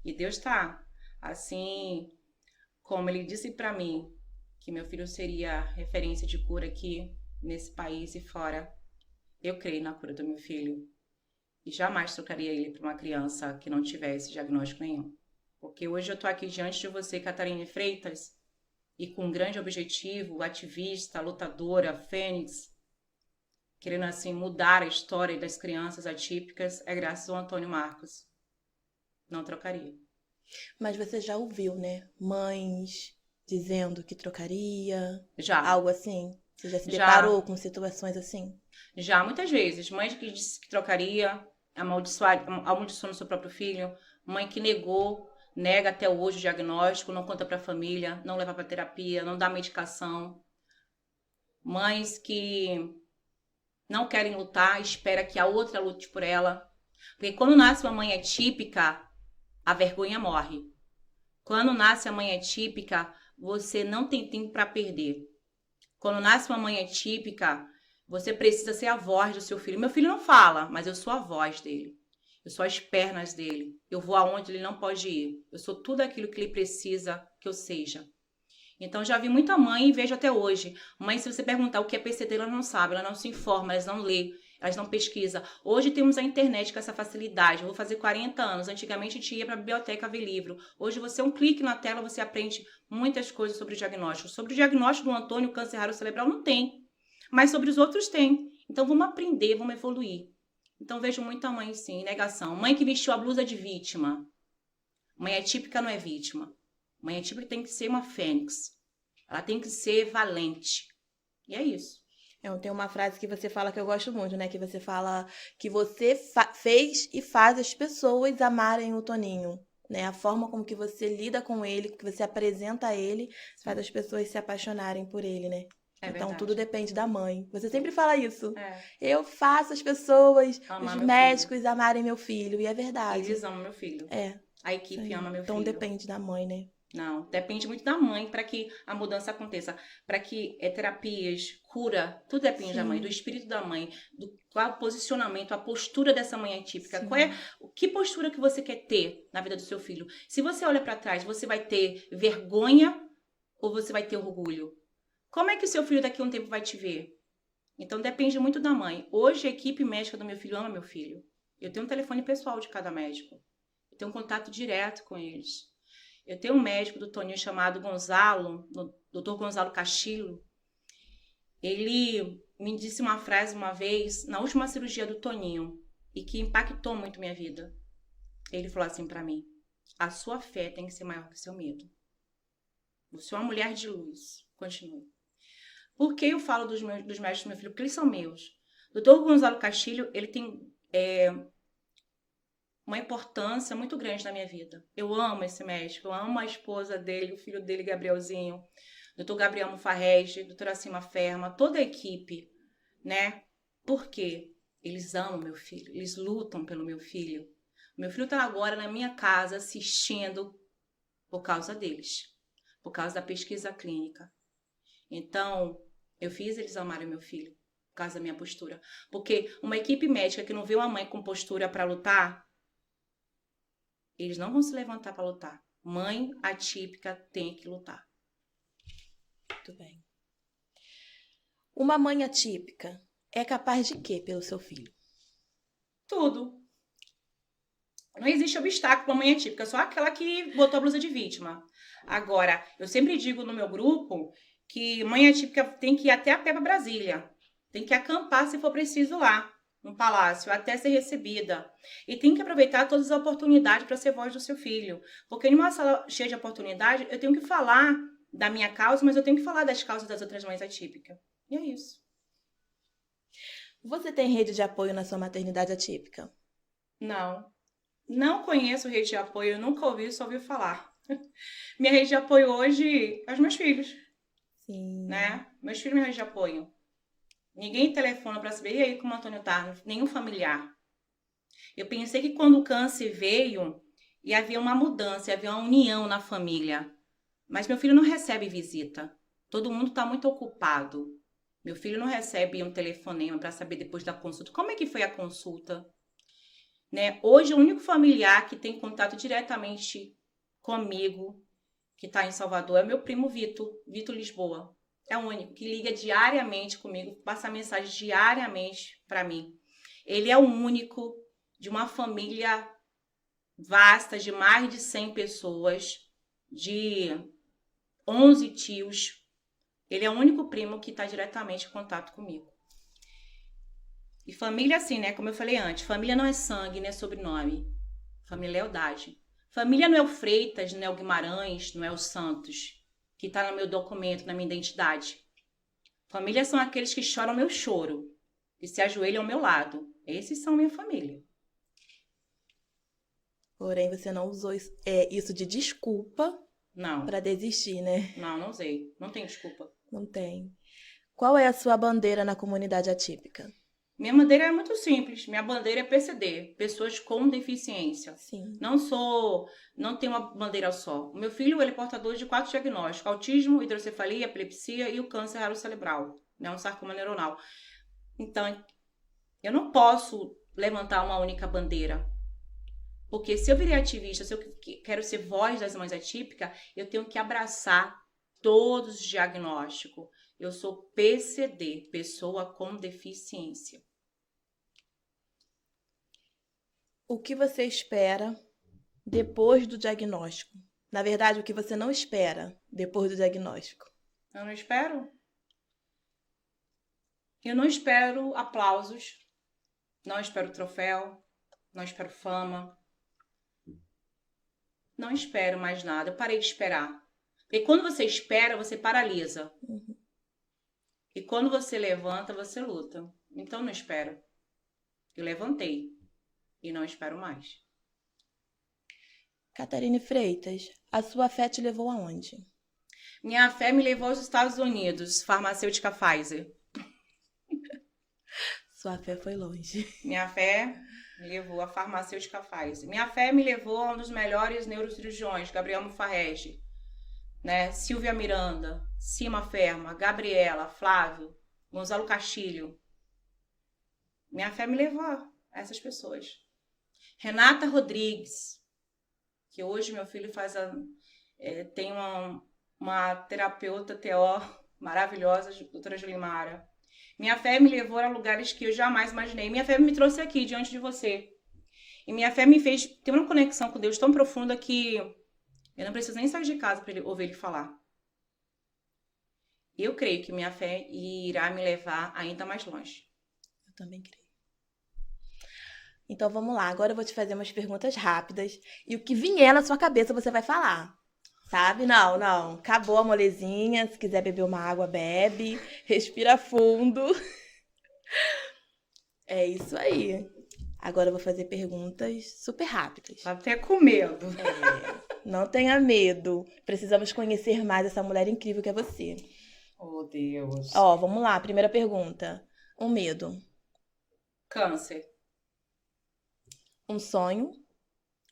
E Deus está, assim como ele disse para mim, que meu filho seria referência de cura aqui nesse país e fora. Eu creio na cura do meu filho. E jamais trocaria ele por uma criança que não tivesse diagnóstico nenhum. Porque hoje eu estou aqui diante de você, Catarina Freitas, e com um grande objetivo, ativista, lutadora, fênix, querendo assim mudar a história das crianças atípicas, é graças ao Antônio Marcos. Não trocaria. Mas você já ouviu, né? Mães dizendo que trocaria, Já. algo assim? Você já se deparou com situações assim? Já, muitas vezes. Mãe que disse que trocaria, amaldiçoando seu próprio filho. Mãe que nega até hoje o diagnóstico, não conta para a família, não leva para terapia, não dá medicação. Mães que não querem lutar, espera que a outra lute por ela. Porque quando nasce uma mãe atípica, a vergonha morre. Quando nasce a mãe atípica, você não tem tempo para perder. Quando nasce uma mãe atípica, você precisa ser a voz do seu filho. Meu filho não fala, mas eu sou a voz dele. Eu sou as pernas dele. Eu vou aonde ele não pode ir. Eu sou tudo aquilo que ele precisa que eu seja. Então, já vi muita mãe e vejo até hoje. Mãe, se você perguntar o que é PCD, ela não sabe, ela não se informa, elas não lê, elas não pesquisam. Hoje temos a internet com essa facilidade. Eu vou fazer 40 anos. Antigamente a gente ia para a biblioteca ver livro. Hoje você, um clique na tela, você aprende muitas coisas sobre o diagnóstico. Sobre o diagnóstico do Antônio, câncer raro cerebral, não tem. Mas sobre os outros tem. Então vamos aprender, vamos evoluir. Então vejo muita mãe, sim, negação. Mãe que vestiu a blusa de vítima. Mãe atípica não é vítima. Mãe atípica tem que ser uma fênix. Ela tem que ser valente. E é isso. Tem uma frase que você fala que eu gosto muito, né? Que você fala que você fez e faz as pessoas amarem o Toninho. Né? A forma como que você lida com ele, que você apresenta ele, faz as pessoas se apaixonarem por ele, né? Então verdade. tudo depende da mãe. Você sempre fala isso. É. Eu faço as pessoas, Amar os meu médicos filho. amarem meu filho. E é verdade. Eles amam meu filho. É. A equipe ama meu então filho. Então depende da mãe, né? Não, depende muito da mãe para que a mudança aconteça. Para que terapias, cura, tudo depende da mãe, do espírito da mãe, qual é o posicionamento, a postura dessa mãe atípica. Que postura que você quer ter na vida do seu filho? Se você olha para trás, você vai ter vergonha ou você vai ter orgulho? Como é que o seu filho daqui a um tempo vai te ver? Então depende muito da mãe. Hoje a equipe médica do meu filho ama meu filho. Eu tenho um telefone pessoal de cada médico. Eu tenho um contato direto com eles. Eu tenho um médico do Toninho chamado Gonzalo, Dr. Gonzalo Castillo. Ele me disse uma frase uma vez, na última cirurgia do Toninho, e que impactou muito minha vida. Ele falou assim para mim: a sua fé tem que ser maior que o seu medo. Você é uma mulher de luz. Continue. Por que eu falo dos médicos do meu filho? Porque eles são meus. O Dr. Gonzalo Castillo, ele tem uma importância muito grande na minha vida. Eu amo esse médico, eu amo a esposa dele, o filho dele, Gabrielzinho, doutor Gabriel Mufarrege, doutora Cima Ferma, toda a equipe, né? Por quê? Eles amam meu filho, eles lutam pelo meu filho. O meu filho está agora na minha casa assistindo por causa deles, por causa da pesquisa clínica. Então, eu fiz eles amarem meu filho, por causa da minha postura. Porque uma equipe médica que não vê uma mãe com postura para lutar, eles não vão se levantar para lutar. Mãe atípica tem que lutar. Muito bem. Uma mãe atípica é capaz de quê pelo seu filho? Tudo. Não existe obstáculo para mãe atípica, só aquela que botou a blusa de vítima. Agora, eu sempre digo no meu grupo que mãe atípica tem que ir até a pé para Brasília. Tem que acampar se for preciso lá, no palácio, até ser recebida. E tem que aproveitar todas as oportunidades para ser voz do seu filho. Porque em uma sala cheia de oportunidade, eu tenho que falar da minha causa, mas eu tenho que falar das causas das outras mães atípicas. E é isso. Você tem rede de apoio na sua maternidade atípica? Não. Não conheço rede de apoio, nunca ouvi, só ouvi falar. Minha rede de apoio hoje é os meus filhos, Sim. né? Meus filhos, minha rede de apoio. Ninguém telefona para saber, e aí como o Antônio tá? Nenhum familiar. Eu pensei que quando o câncer veio, ia haver uma mudança, ia haver uma união na família. Mas meu filho não recebe visita. Todo mundo está muito ocupado. Meu filho não recebe um telefonema para saber depois da consulta. Como é que foi a consulta? Né? Hoje, o único familiar que tem contato diretamente comigo, que está em Salvador, é meu primo Vitor Lisboa. É o único que liga diariamente comigo, passa mensagem diariamente para mim. Ele é o único de uma família vasta, de mais de 100 pessoas, de 11 tios. Ele é o único primo que está diretamente em contato comigo. E família, assim, né? Como eu falei antes, família não é sangue, não é sobrenome. Família é lealdade. Família não é o Freitas, não é o Guimarães, não é o Santos, que está no meu documento, na minha identidade. Família são aqueles que choram meu choro e se ajoelham ao meu lado. Esses são minha família. Porém, você não usou isso de desculpa Não, para desistir, né? não usei. Não tem desculpa. Não tem. Qual é a sua bandeira na comunidade atípica? Minha bandeira é muito simples. Minha bandeira é PCD, pessoas com deficiência. Sim. Não tenho uma bandeira só. O meu filho, ele é portador de 4 diagnósticos: autismo, hidrocefalia, epilepsia e o câncer raro cerebral, né, um sarcoma neuronal. Então, eu não posso levantar uma única bandeira. Porque se eu virei ativista, se eu quero ser voz das mães atípicas, eu tenho que abraçar todos os diagnósticos. Eu sou PCD, pessoa com deficiência. O que você espera depois do diagnóstico? Na verdade, o que você não espera depois do diagnóstico? Eu não espero. Eu não espero aplausos, não espero troféu, não espero fama. Não espero mais nada, eu parei de esperar. Porque quando você espera, você paralisa. Uhum. E quando você levanta, você luta. Então não espero. Eu levantei e não espero mais. Catarine Freitas, a sua fé te levou aonde? Minha fé me levou aos Estados Unidos, farmacêutica Pfizer. Sua fé foi longe. Minha fé me levou à farmacêutica Pfizer. Minha fé me levou a um dos melhores neurocirurgiões, Gabriel Mufarrege, né? Silvia Miranda, Cima Ferma, Gabriela, Flávio, Gonzalo Castilho. Minha fé me levou a essas pessoas. Renata Rodrigues, que hoje meu filho tem uma terapeuta TO maravilhosa, doutora Julimara. Minha fé me levou a lugares que eu jamais imaginei. Minha fé me trouxe aqui, diante de você. E minha fé me fez ter uma conexão com Deus tão profunda que eu não preciso nem sair de casa para ouvir ele falar. Eu creio que minha fé irá me levar ainda mais longe. Eu também creio. Então vamos lá, agora eu vou te fazer umas perguntas rápidas. E o que vier na sua cabeça você vai falar. Sabe? Não. Acabou a molezinha. Se quiser beber uma água, bebe. Respira fundo. É isso aí. Agora eu vou fazer perguntas super rápidas. Até com medo. Não tenha medo. Precisamos conhecer mais essa mulher incrível que é você. Oh, Deus. Ó, vamos lá. Primeira pergunta. Um medo. Câncer. Um sonho.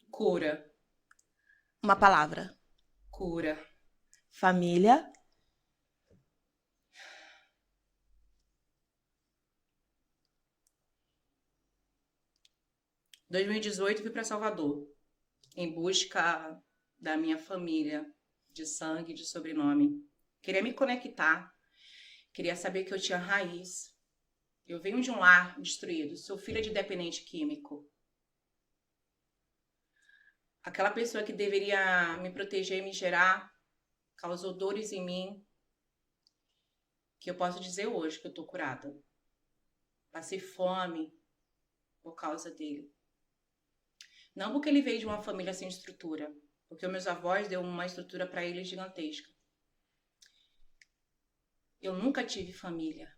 Cura. Uma palavra. Cura. Família. Em 2018 fui para Salvador em busca da minha família de sangue, de sobrenome. Queria me conectar. Queria saber que eu tinha raiz. Eu venho de um lar destruído. Sou filha de dependente químico. aquela pessoa que deveria me proteger e me gerar, causou dores em mim, que eu posso dizer hoje que eu tô curada. Passei fome por causa dele. Não porque ele veio de uma família sem estrutura, porque os meus avós deu uma estrutura para ele gigantesca. Eu nunca tive família.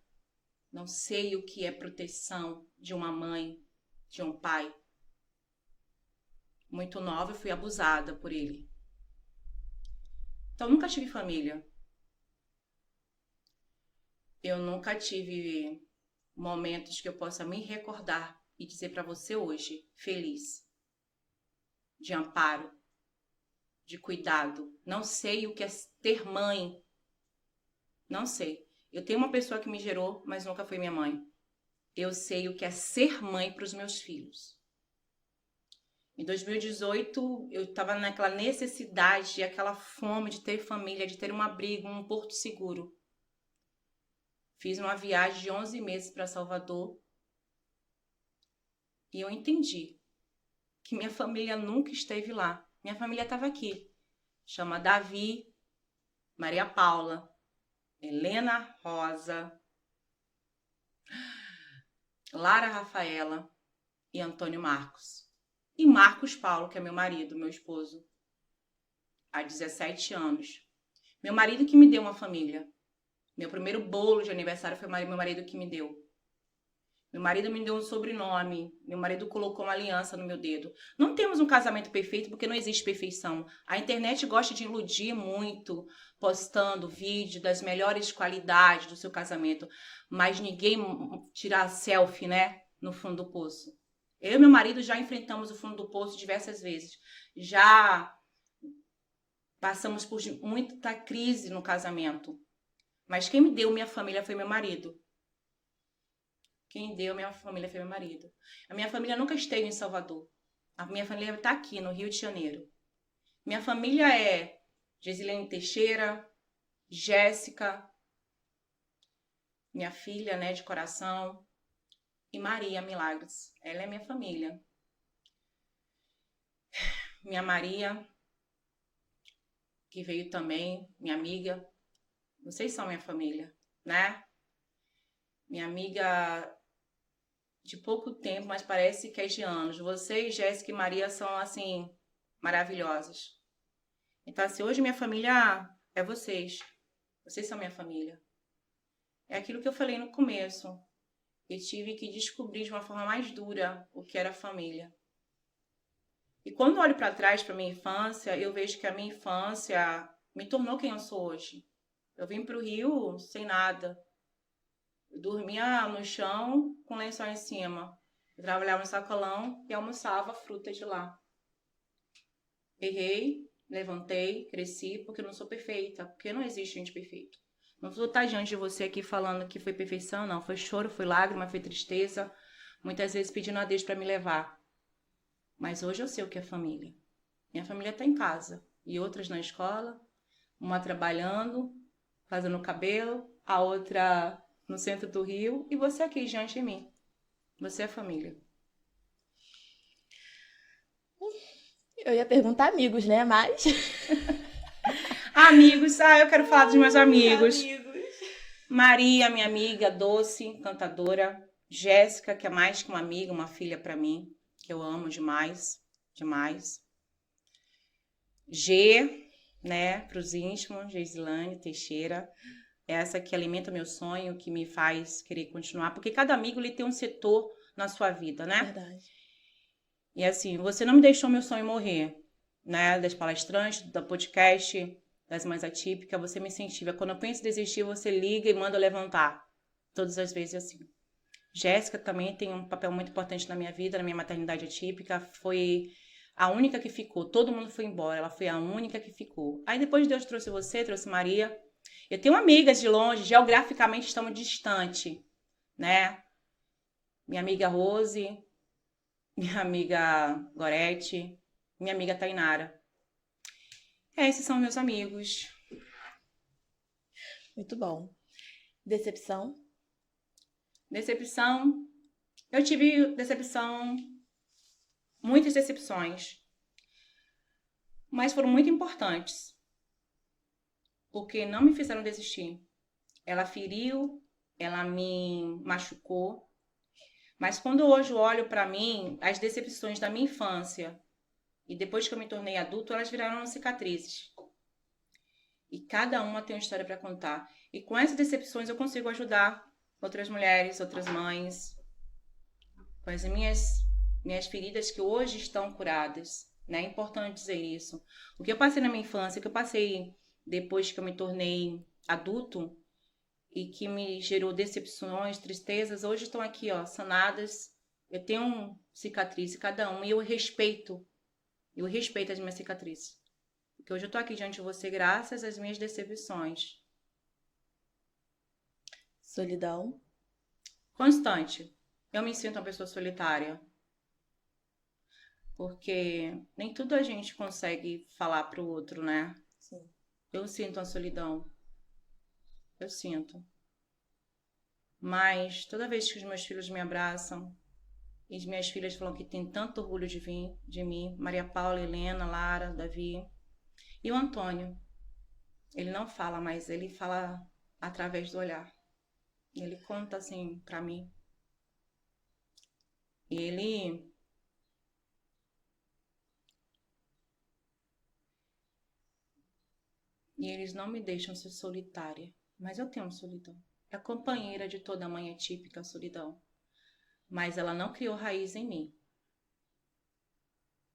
Não sei o que é proteção de uma mãe, de um pai. Muito nova, eu fui abusada por ele. Então, nunca tive família. Eu nunca tive momentos que eu possa me recordar e dizer para você hoje, feliz, de amparo, de cuidado. Não sei o que é ter mãe. Não sei. Eu tenho uma pessoa que me gerou, mas nunca foi minha mãe. Eu sei o que é ser mãe para os meus filhos. Em 2018, eu estava naquela necessidade, aquela fome de ter família, de ter um abrigo, um porto seguro. Fiz uma viagem de 11 meses para Salvador e eu entendi que minha família nunca esteve lá. Minha família estava aqui. Chama Davi, Maria Paula, Helena Rosa, Lara Rafaela e Antônio Marcos. E Marcos Paulo, que é meu marido, meu esposo, há 17 anos. Meu marido que me deu uma família. Meu primeiro bolo de aniversário foi meu marido que me deu. Meu marido me deu um sobrenome. Meu marido colocou uma aliança no meu dedo. Não temos um casamento perfeito porque não existe perfeição. A internet gosta de iludir muito, postando vídeo das melhores qualidades do seu casamento. Mas ninguém tira selfie, né? No fundo do poço. Eu e meu marido já enfrentamos o fundo do poço diversas vezes. Já passamos por muita crise no casamento. Mas quem me deu minha família foi meu marido. Quem deu minha família foi meu marido. A minha família nunca esteve em Salvador. A minha família está aqui, no Rio de Janeiro. Minha família é Gesilene Teixeira, Jéssica, minha filha, né, de coração, e Maria Milagres. Ela é minha família. Minha Maria, que veio também, minha amiga. Vocês são minha família, né? Minha amiga de pouco tempo, mas parece que é de anos. Vocês, Jéssica e Maria, são, assim, maravilhosas. Então, assim, hoje minha família é vocês. Vocês são minha família. É aquilo que eu falei no começo. Eu tive que descobrir de uma forma mais dura o que era família. E quando eu olho para trás, para minha infância, eu vejo que a minha infância me tornou quem eu sou hoje. Eu vim para o Rio sem nada. Eu dormia no chão com lençol em cima. Eu trabalhava no sacolão e almoçava fruta de lá. Errei, levantei, cresci, porque eu não sou perfeita. Porque não existe gente perfeita. Não vou estar diante de você aqui falando que foi perfeição, não. Foi choro, foi lágrima, foi tristeza. Muitas vezes pedindo a Deus para me levar. Mas hoje eu sei o que é família. Minha família está em casa. E outras na escola. Uma trabalhando, fazendo cabelo. A outra no centro do Rio. E você aqui diante de mim. Você é família. Eu ia perguntar amigos, né? Mas. Amigos. Eu quero falar dos meus amigos. Amigos. Maria, minha amiga, doce, cantadora. Jéssica, que é mais que uma amiga, uma filha para mim. Que eu amo demais. Demais. G, né? Para os íntimos. Gesilane Teixeira. Essa que alimenta meu sonho, que me faz querer continuar. Porque cada amigo ele tem um setor na sua vida, né? Verdade. E assim, você não me deixou meu sonho morrer, né? Das palestrantes, do podcast, das Mães Atípicas, você me incentiva. Quando eu penso em desistir, você liga e manda eu levantar. Todas as vezes assim. Jéssica também tem um papel muito importante na minha vida, na minha maternidade atípica. Foi a única que ficou. Todo mundo foi embora, ela foi a única que ficou. Aí depois Deus trouxe você, trouxe Maria. Eu tenho amigas de longe, geograficamente estamos distantes, né? Minha amiga Rose, minha amiga Gorete, minha amiga Tainara. Esses são meus amigos. Muito bom. Decepção? Decepção. Eu tive decepção, muitas decepções. mas foram muito importantes, porque não me fizeram desistir. Ela feriu, ela me machucou, mas quando hoje eu olho para mim, as decepções da minha infância e depois que eu me tornei adulto, elas viraram cicatrizes. E cada uma tem uma história para contar. E com essas decepções eu consigo ajudar outras mulheres, outras mães, com as minhas feridas que hoje estão curadas. Né? É importante dizer isso. O que eu passei na minha infância, o que eu passei depois que eu me tornei adulto e que me gerou decepções, tristezas, hoje estão aqui, ó, sanadas. Eu tenho cicatriz cada uma e eu respeito as minhas cicatrizes. Porque hoje eu tô aqui diante de você graças às minhas decepções. Solidão. Constante. Eu me sinto uma pessoa solitária. Porque nem tudo a gente consegue falar pro outro, né? Sim. Eu sinto uma solidão. Eu sinto. Mas toda vez que os meus filhos me abraçam, e as minhas filhas falam que tem tanto orgulho de mim, Maria Paula, Helena, Lara, Davi, e o Antônio, ele não fala, mas ele fala através do olhar. Ele conta assim pra mim. E eles não me deixam ser solitária, mas eu tenho solidão. É a companheira de toda mãe é típica, a solidão. Mas ela não criou raiz em mim.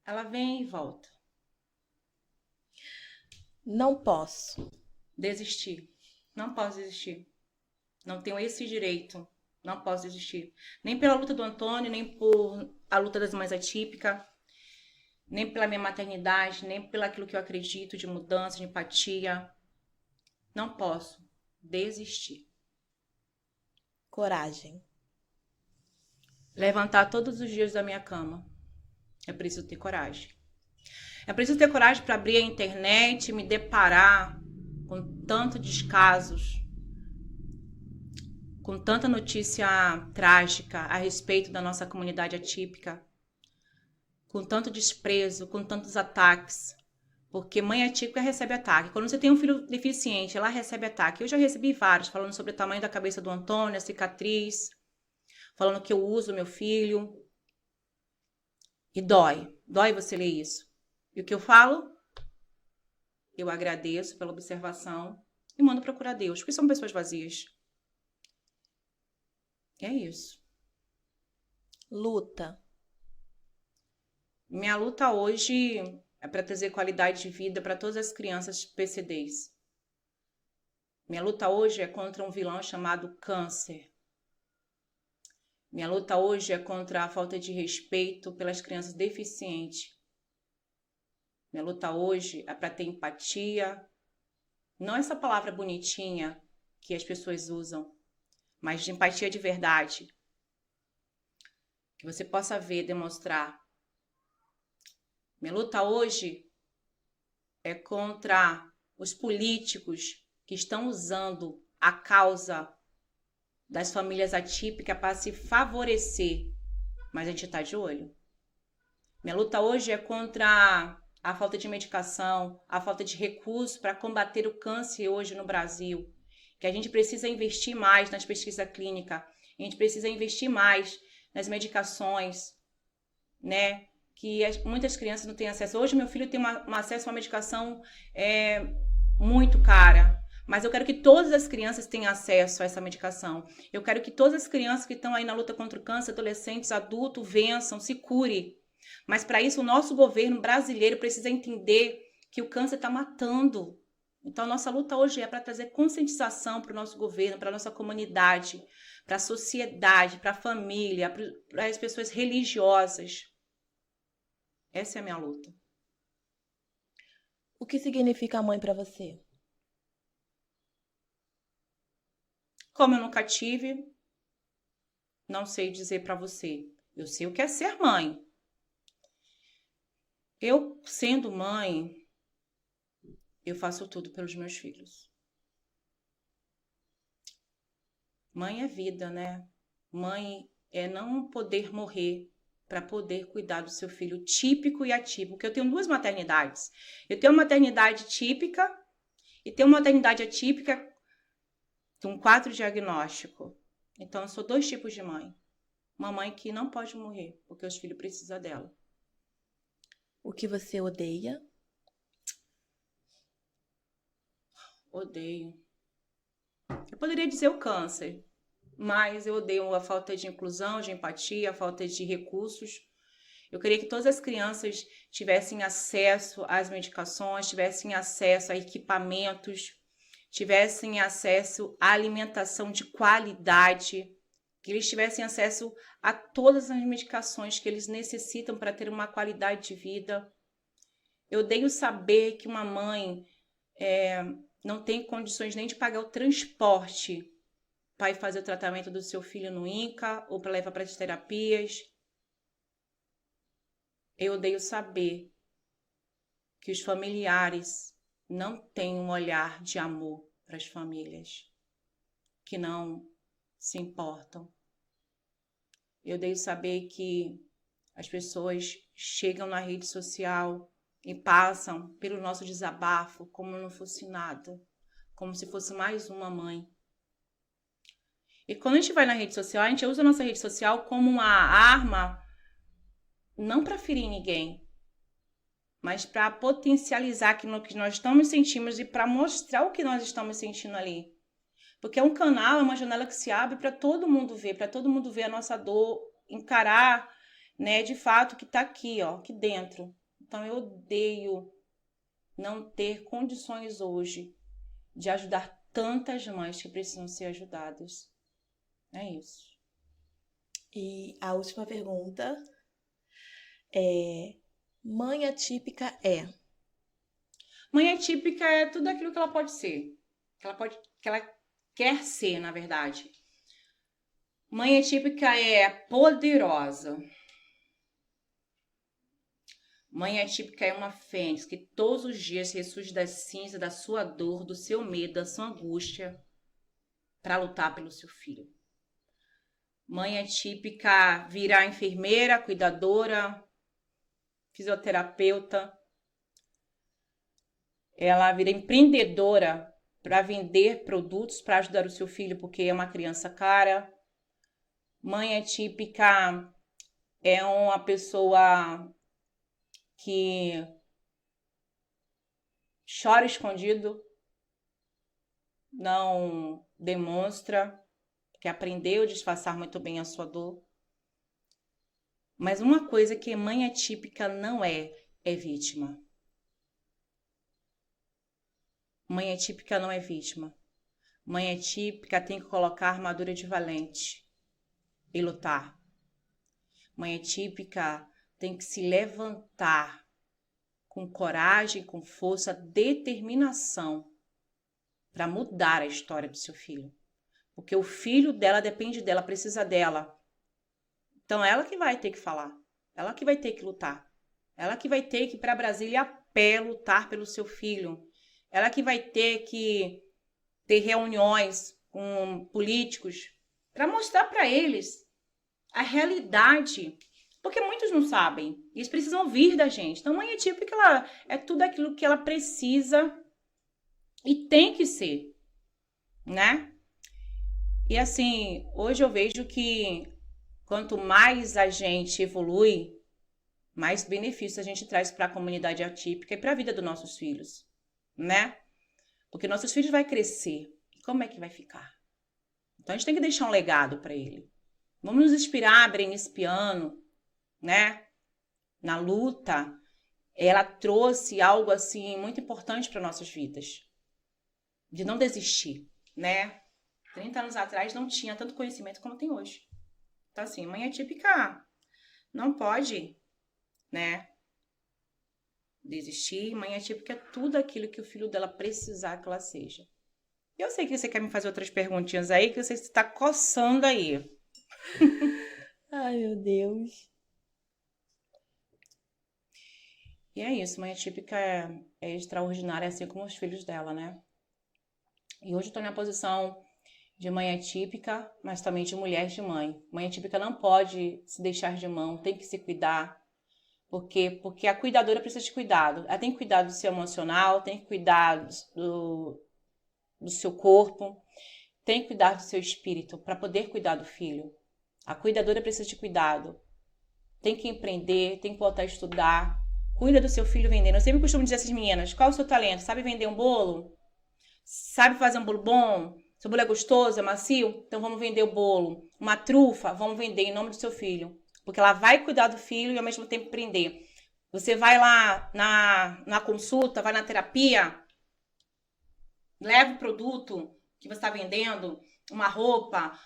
Ela vem e volta. Não posso. Desistir. Não posso desistir. Não tenho esse direito. Não posso desistir. Nem pela luta do Antônio, nem por a luta das mães atípicas, nem pela minha maternidade, nem pelo aquilo que eu acredito de mudança, de empatia. Não posso desistir. Coragem. Levantar todos os dias da minha cama. É preciso ter coragem. É preciso ter coragem para abrir a internet e me deparar com tanto descasos, com tanta notícia trágica a respeito da nossa comunidade atípica, com tanto desprezo, com tantos ataques. Porque mãe atípica recebe ataque. Quando você tem um filho deficiente, ela recebe ataque. Eu já recebi vários, falando sobre o tamanho da cabeça do Antônio, a cicatriz, falando que eu uso meu filho. E dói. Dói você ler isso. E o que eu falo? Eu agradeço pela observação e mando procurar Deus, porque são pessoas vazias. É isso. Luta. Minha luta hoje é para trazer qualidade de vida para todas as crianças PCDs. Minha luta hoje é contra um vilão chamado câncer. Minha luta hoje é contra a falta de respeito pelas crianças deficientes. Minha luta hoje é para ter empatia. Não essa palavra bonitinha que as pessoas usam, mas de empatia de verdade. Que você possa ver, demonstrar. Minha luta hoje é contra os políticos que estão usando a causa das famílias atípicas para se favorecer. Mas a gente está de olho. Minha luta hoje é contra a falta de medicação, a falta de recursos para combater o câncer hoje no Brasil. Que a gente precisa investir mais nas pesquisas clínicas, a gente precisa investir mais nas medicações, né? Que muitas crianças não têm acesso. Hoje meu filho tem um acesso a uma medicação muito cara, mas eu quero que todas as crianças tenham acesso a essa medicação. Eu quero que todas as crianças que estão aí na luta contra o câncer, adolescentes, adultos, vençam, se cure. Mas para isso o nosso governo brasileiro precisa entender que o câncer está matando. Então a nossa luta hoje é para trazer conscientização para o nosso governo, para a nossa comunidade, para a sociedade, para a família, para as pessoas religiosas. Essa é a minha luta. O que significa mãe para você? Como eu nunca tive, não sei dizer para você. Eu sei o que é ser mãe. Eu, sendo mãe, eu faço tudo pelos meus filhos. Mãe é vida, né? Mãe é não poder morrer, para poder cuidar do seu filho típico e atípico. Porque eu tenho 2 maternidades. Eu tenho uma maternidade típica e tenho uma maternidade atípica com 4 diagnósticos. Então, eu sou 2 tipos de mãe. Uma mãe que não pode morrer, porque os filhos precisam dela. O que você odeia? Odeio. Eu poderia dizer o câncer, mas eu odeio a falta de inclusão, de empatia, a falta de recursos. Eu queria que todas as crianças tivessem acesso às medicações, tivessem acesso a equipamentos, tivessem acesso à alimentação de qualidade, que eles tivessem acesso a todas as medicações que eles necessitam para ter uma qualidade de vida. Eu odeio saber que uma mãe não tem condições nem de pagar o transporte para ir fazer o tratamento do seu filho no INCA ou para levar para as terapias. Eu odeio saber que os familiares não têm um olhar de amor para as famílias, que não se importam. Eu odeio saber que as pessoas chegam na rede social e passam pelo nosso desabafo como não fosse nada, como se fosse mais uma mãe. E quando a gente vai na rede social, a gente usa a nossa rede social como uma arma, não para ferir ninguém, mas para potencializar aquilo que nós estamos sentindo e para mostrar o que nós estamos sentindo ali. Porque é um canal, é uma janela que se abre para todo mundo ver a nossa dor, encarar, né, de fato o que está aqui, ó, aqui dentro. Então eu odeio não ter condições hoje de ajudar tantas mães que precisam ser ajudadas. É isso. E a última pergunta é: mãe atípica é? Mãe atípica é tudo aquilo que ela pode ser. Que ela quer ser, na verdade. Mãe atípica é poderosa. Mãe atípica é uma fênix que todos os dias ressurge das cinzas, da sua dor, do seu medo, da sua angústia, para lutar pelo seu filho. Mãe atípica virá enfermeira, cuidadora, fisioterapeuta. Ela vira empreendedora para vender produtos para ajudar o seu filho, porque é uma criança cara. Mãe atípica é uma pessoa que chora escondido, não demonstra, que aprendeu a disfarçar muito bem a sua dor. Mas uma coisa que mãe atípica não é vítima. Mãe atípica não é vítima. Mãe atípica tem que colocar armadura de valente e lutar. Mãe atípica tem que se levantar com coragem, com força, determinação para mudar a história do seu filho. Porque o filho dela depende dela, precisa dela. Então, ela que vai ter que falar. Ela que vai ter que lutar. Ela que vai ter que ir para Brasília a pé lutar pelo seu filho. Ela que vai ter que ter reuniões com políticos para mostrar para eles a realidade. Porque muitos não sabem. Eles precisam ouvir da gente. Então, mãe atípica, ela é tudo aquilo que ela precisa e tem que ser, né? E assim, hoje eu vejo que quanto mais a gente evolui, mais benefícios a gente traz para a comunidade atípica e para a vida dos nossos filhos, né? Porque nossos filhos vão crescer. Como é que vai ficar? Então a gente tem que deixar um legado para ele. Vamos nos inspirar a Berenice Piano, né? Na luta, ela trouxe algo assim muito importante para nossas vidas. De não desistir, né? 30 anos atrás não tinha tanto conhecimento como tem hoje. Então, assim, mãe atípica não pode, né, desistir. Mãe atípica é tudo aquilo que o filho dela precisar que ela seja. Eu sei que você quer me fazer outras perguntinhas aí, que você está coçando aí. Ai, meu Deus. E é isso, mãe atípica é extraordinária, assim como os filhos dela, né? E hoje eu tô na posição de mãe atípica, mas também de mulher de mãe. Mãe atípica não pode se deixar de mão, tem que se cuidar. Por quê? Porque a cuidadora precisa de cuidado. Ela tem que cuidar do seu emocional, tem que cuidar do seu corpo, tem que cuidar do seu espírito para poder cuidar do filho. A cuidadora precisa de cuidado. Tem que empreender, tem que voltar a estudar. Cuida do seu filho vendendo. Eu sempre costumo dizer a essas meninas, qual é o seu talento? Sabe vender um bolo? Sabe fazer um bolo bom? Seu bolo é gostoso, é macio? Então vamos vender o bolo. Uma trufa, vamos vender em nome do seu filho. Porque ela vai cuidar do filho e ao mesmo tempo empreender. Você vai lá na consulta, vai na terapia, leva o produto que você está vendendo, uma roupa,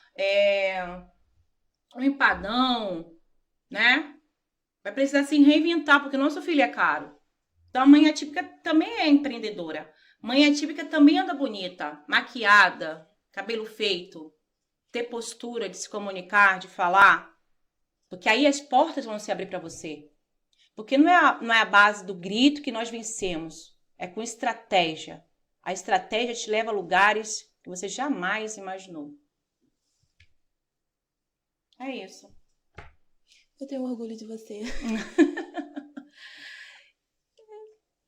um empadão, né? Vai precisar se reinventar, porque o nosso filho é caro. Então a mãe atípica também é empreendedora. Mãe atípica também anda bonita, maquiada, cabelo feito, ter postura de se comunicar, de falar. Porque aí as portas vão se abrir para você. Porque não é a base do grito que nós vencemos. É com estratégia. A estratégia te leva a lugares que você jamais imaginou. É isso. Eu tenho orgulho de você.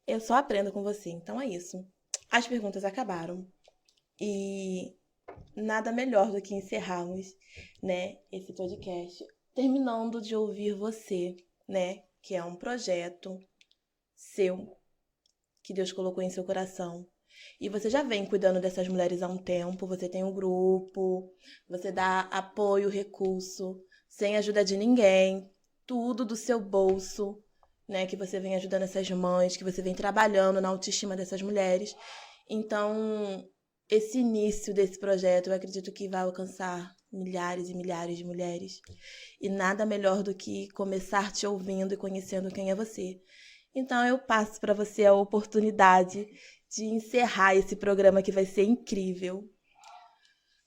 Eu só aprendo com você, então é isso. As perguntas acabaram. E nada melhor do que encerrarmos, né, esse podcast terminando de ouvir você, né, que é um projeto seu, que Deus colocou em seu coração. E você já vem cuidando dessas mulheres há um tempo, você tem um grupo, você dá apoio, recurso, sem ajuda de ninguém, tudo do seu bolso, né, que você vem ajudando essas mães, que você vem trabalhando na autoestima dessas mulheres. Então, esse início desse projeto, eu acredito que vai alcançar milhares e milhares de mulheres. E nada melhor do que começar te ouvindo e conhecendo quem é você. Então, eu passo para você a oportunidade de encerrar esse programa que vai ser incrível.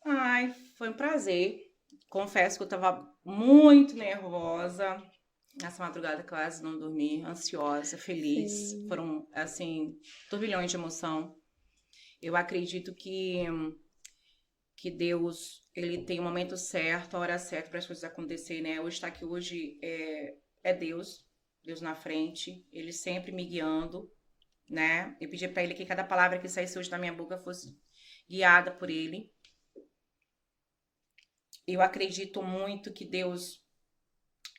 Ai, foi um prazer. Confesso que eu estava muito nervosa. Nessa madrugada quase não dormi, ansiosa, feliz. Sim. Foram, assim, turbilhões de emoção. Eu acredito que Deus, ele tem o momento certo, a hora certa para as coisas acontecerem, né? Hoje estar aqui hoje é Deus na frente, ele sempre me guiando, né? Eu pedi para ele que cada palavra que saísse hoje da minha boca fosse guiada por ele. Eu acredito muito que Deus,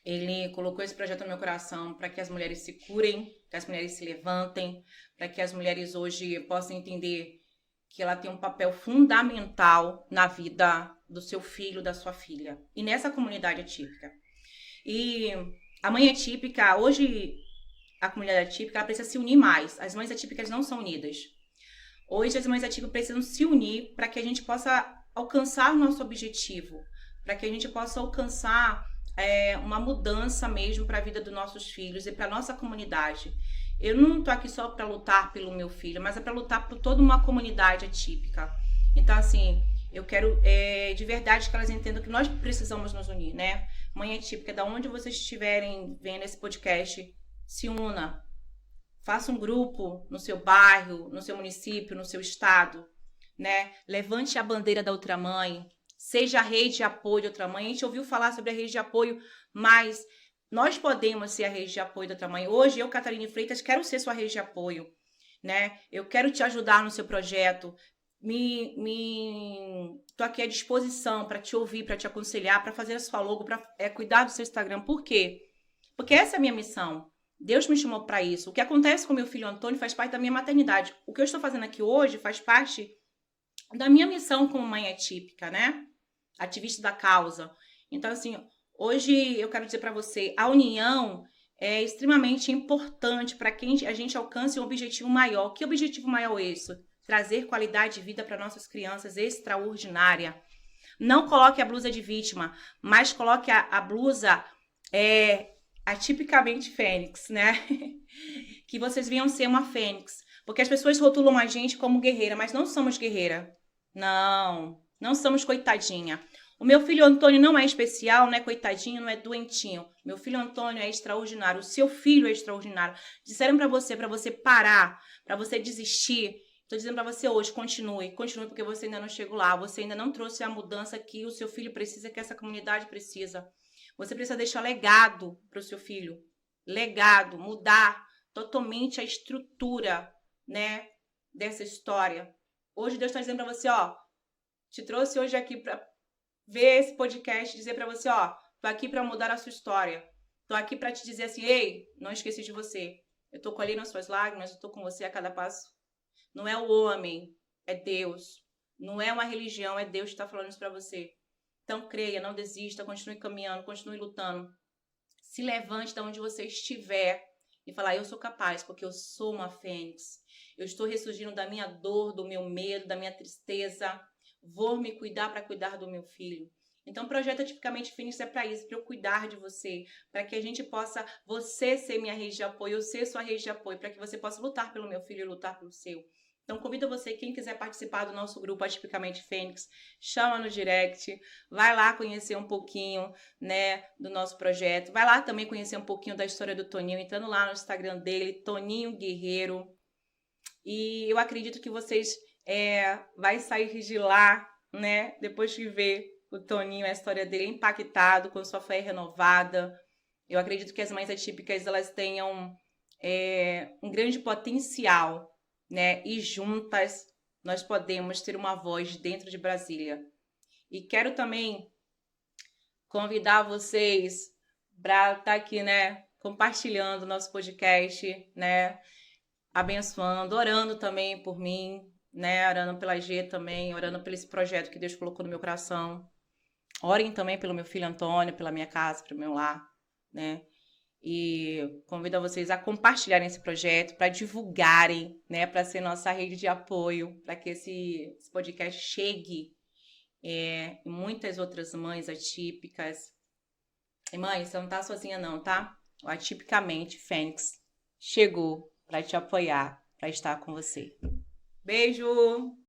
ele colocou esse projeto no meu coração para que as mulheres se curem, que as mulheres se levantem, para que as mulheres hoje possam entender que ela tem um papel fundamental na vida do seu filho, da sua filha. E nessa comunidade atípica. E a mãe atípica, hoje a comunidade atípica, ela precisa se unir mais. As mães atípicas não são unidas. Hoje as mães atípicas precisam se unir para que a gente possa alcançar o nosso objetivo, para que a gente possa alcançar uma mudança mesmo para a vida dos nossos filhos e para a nossa comunidade. Eu não tô aqui só para lutar pelo meu filho, mas é para lutar por toda uma comunidade atípica. Então, assim, eu quero de verdade que elas entendam que nós precisamos nos unir, né? Mãe atípica, da onde vocês estiverem vendo esse podcast, se una. Faça um grupo no seu bairro, no seu município, no seu estado, né? Levante a bandeira da outra mãe. Seja a rede de apoio da outra mãe. A gente ouviu falar sobre a rede de apoio, mas nós podemos ser a rede de apoio da outra mãe. Hoje, eu, Catarine Freitas, quero ser sua rede de apoio, né? Eu quero te ajudar no seu projeto. Tô aqui à disposição para te ouvir, para te aconselhar, para fazer a sua logo, para cuidar do seu Instagram. Por quê? Porque essa é a minha missão. Deus me chamou para isso. O que acontece com meu filho Antônio faz parte da minha maternidade. O que eu estou fazendo aqui hoje faz parte da minha missão como mãe atípica, né? Ativista da causa. Então, assim, hoje eu quero dizer para você, a união é extremamente importante para que a gente alcance um objetivo maior. Que objetivo maior é esse? Trazer qualidade de vida para nossas crianças extraordinária. Não coloque a blusa de vítima, mas coloque a blusa atipicamente fênix, né? Que vocês venham ser uma fênix. Porque as pessoas rotulam a gente como guerreira, mas não somos guerreira. Não somos coitadinha. O meu filho Antônio não é especial, não é coitadinho, não é doentinho. Meu filho Antônio é extraordinário. O seu filho é extraordinário. Disseram para você parar, para você desistir. Tô dizendo para você hoje, continue porque você ainda não chegou lá, você ainda não trouxe a mudança que o seu filho precisa, que essa comunidade precisa. Você precisa deixar legado para o seu filho, legado, mudar totalmente a estrutura, né, dessa história. Hoje Deus está dizendo para você, ó, te trouxe hoje aqui para ver esse podcast, dizer para você, ó, tô aqui para mudar a sua história. Tô aqui para te dizer assim, ei, não esqueci de você. Eu tô colhendo as suas lágrimas, eu tô com você a cada passo. Não é o homem, é Deus. Não é uma religião, é Deus que está falando isso para você. Então creia, não desista, continue caminhando, continue lutando. Se levante de onde você estiver e falar, eu sou capaz, porque eu sou uma fênix. Eu estou ressurgindo da minha dor, do meu medo, da minha tristeza. Vou me cuidar para cuidar do meu filho. Então, o projeto Atipicamente Fênix é para isso, para eu cuidar de você, para que a gente possa, você ser minha rede de apoio, eu ser sua rede de apoio, para que você possa lutar pelo meu filho e lutar pelo seu. Então, convido você, quem quiser participar do nosso grupo Atipicamente Fênix, chama no direct, vai lá conhecer um pouquinho, né, do nosso projeto, vai lá também conhecer um pouquinho da história do Toninho, entrando lá no Instagram dele, Toninho Guerreiro. E eu acredito que vocês vai sair de lá, né, depois de ver o Toninho, a história dele impactado, com sua fé renovada. Eu acredito que as mães atípicas, elas tenham um grande potencial, né, e juntas nós podemos ter uma voz dentro de Brasília. E quero também convidar vocês para estar aqui, né, compartilhando o nosso podcast, né, abençoando, orando também por mim, né, orando pela G também, orando por esse projeto que Deus colocou no meu coração. Orem também pelo meu filho Antônio, pela minha casa, pelo meu lar, né? E convido vocês a compartilharem esse projeto, para divulgarem, né, para ser nossa rede de apoio, para que esse podcast chegue em muitas outras mães atípicas. E mãe, você não tá sozinha não, tá? O Atipicamente Fênix chegou para te apoiar, para estar com você. Beijo!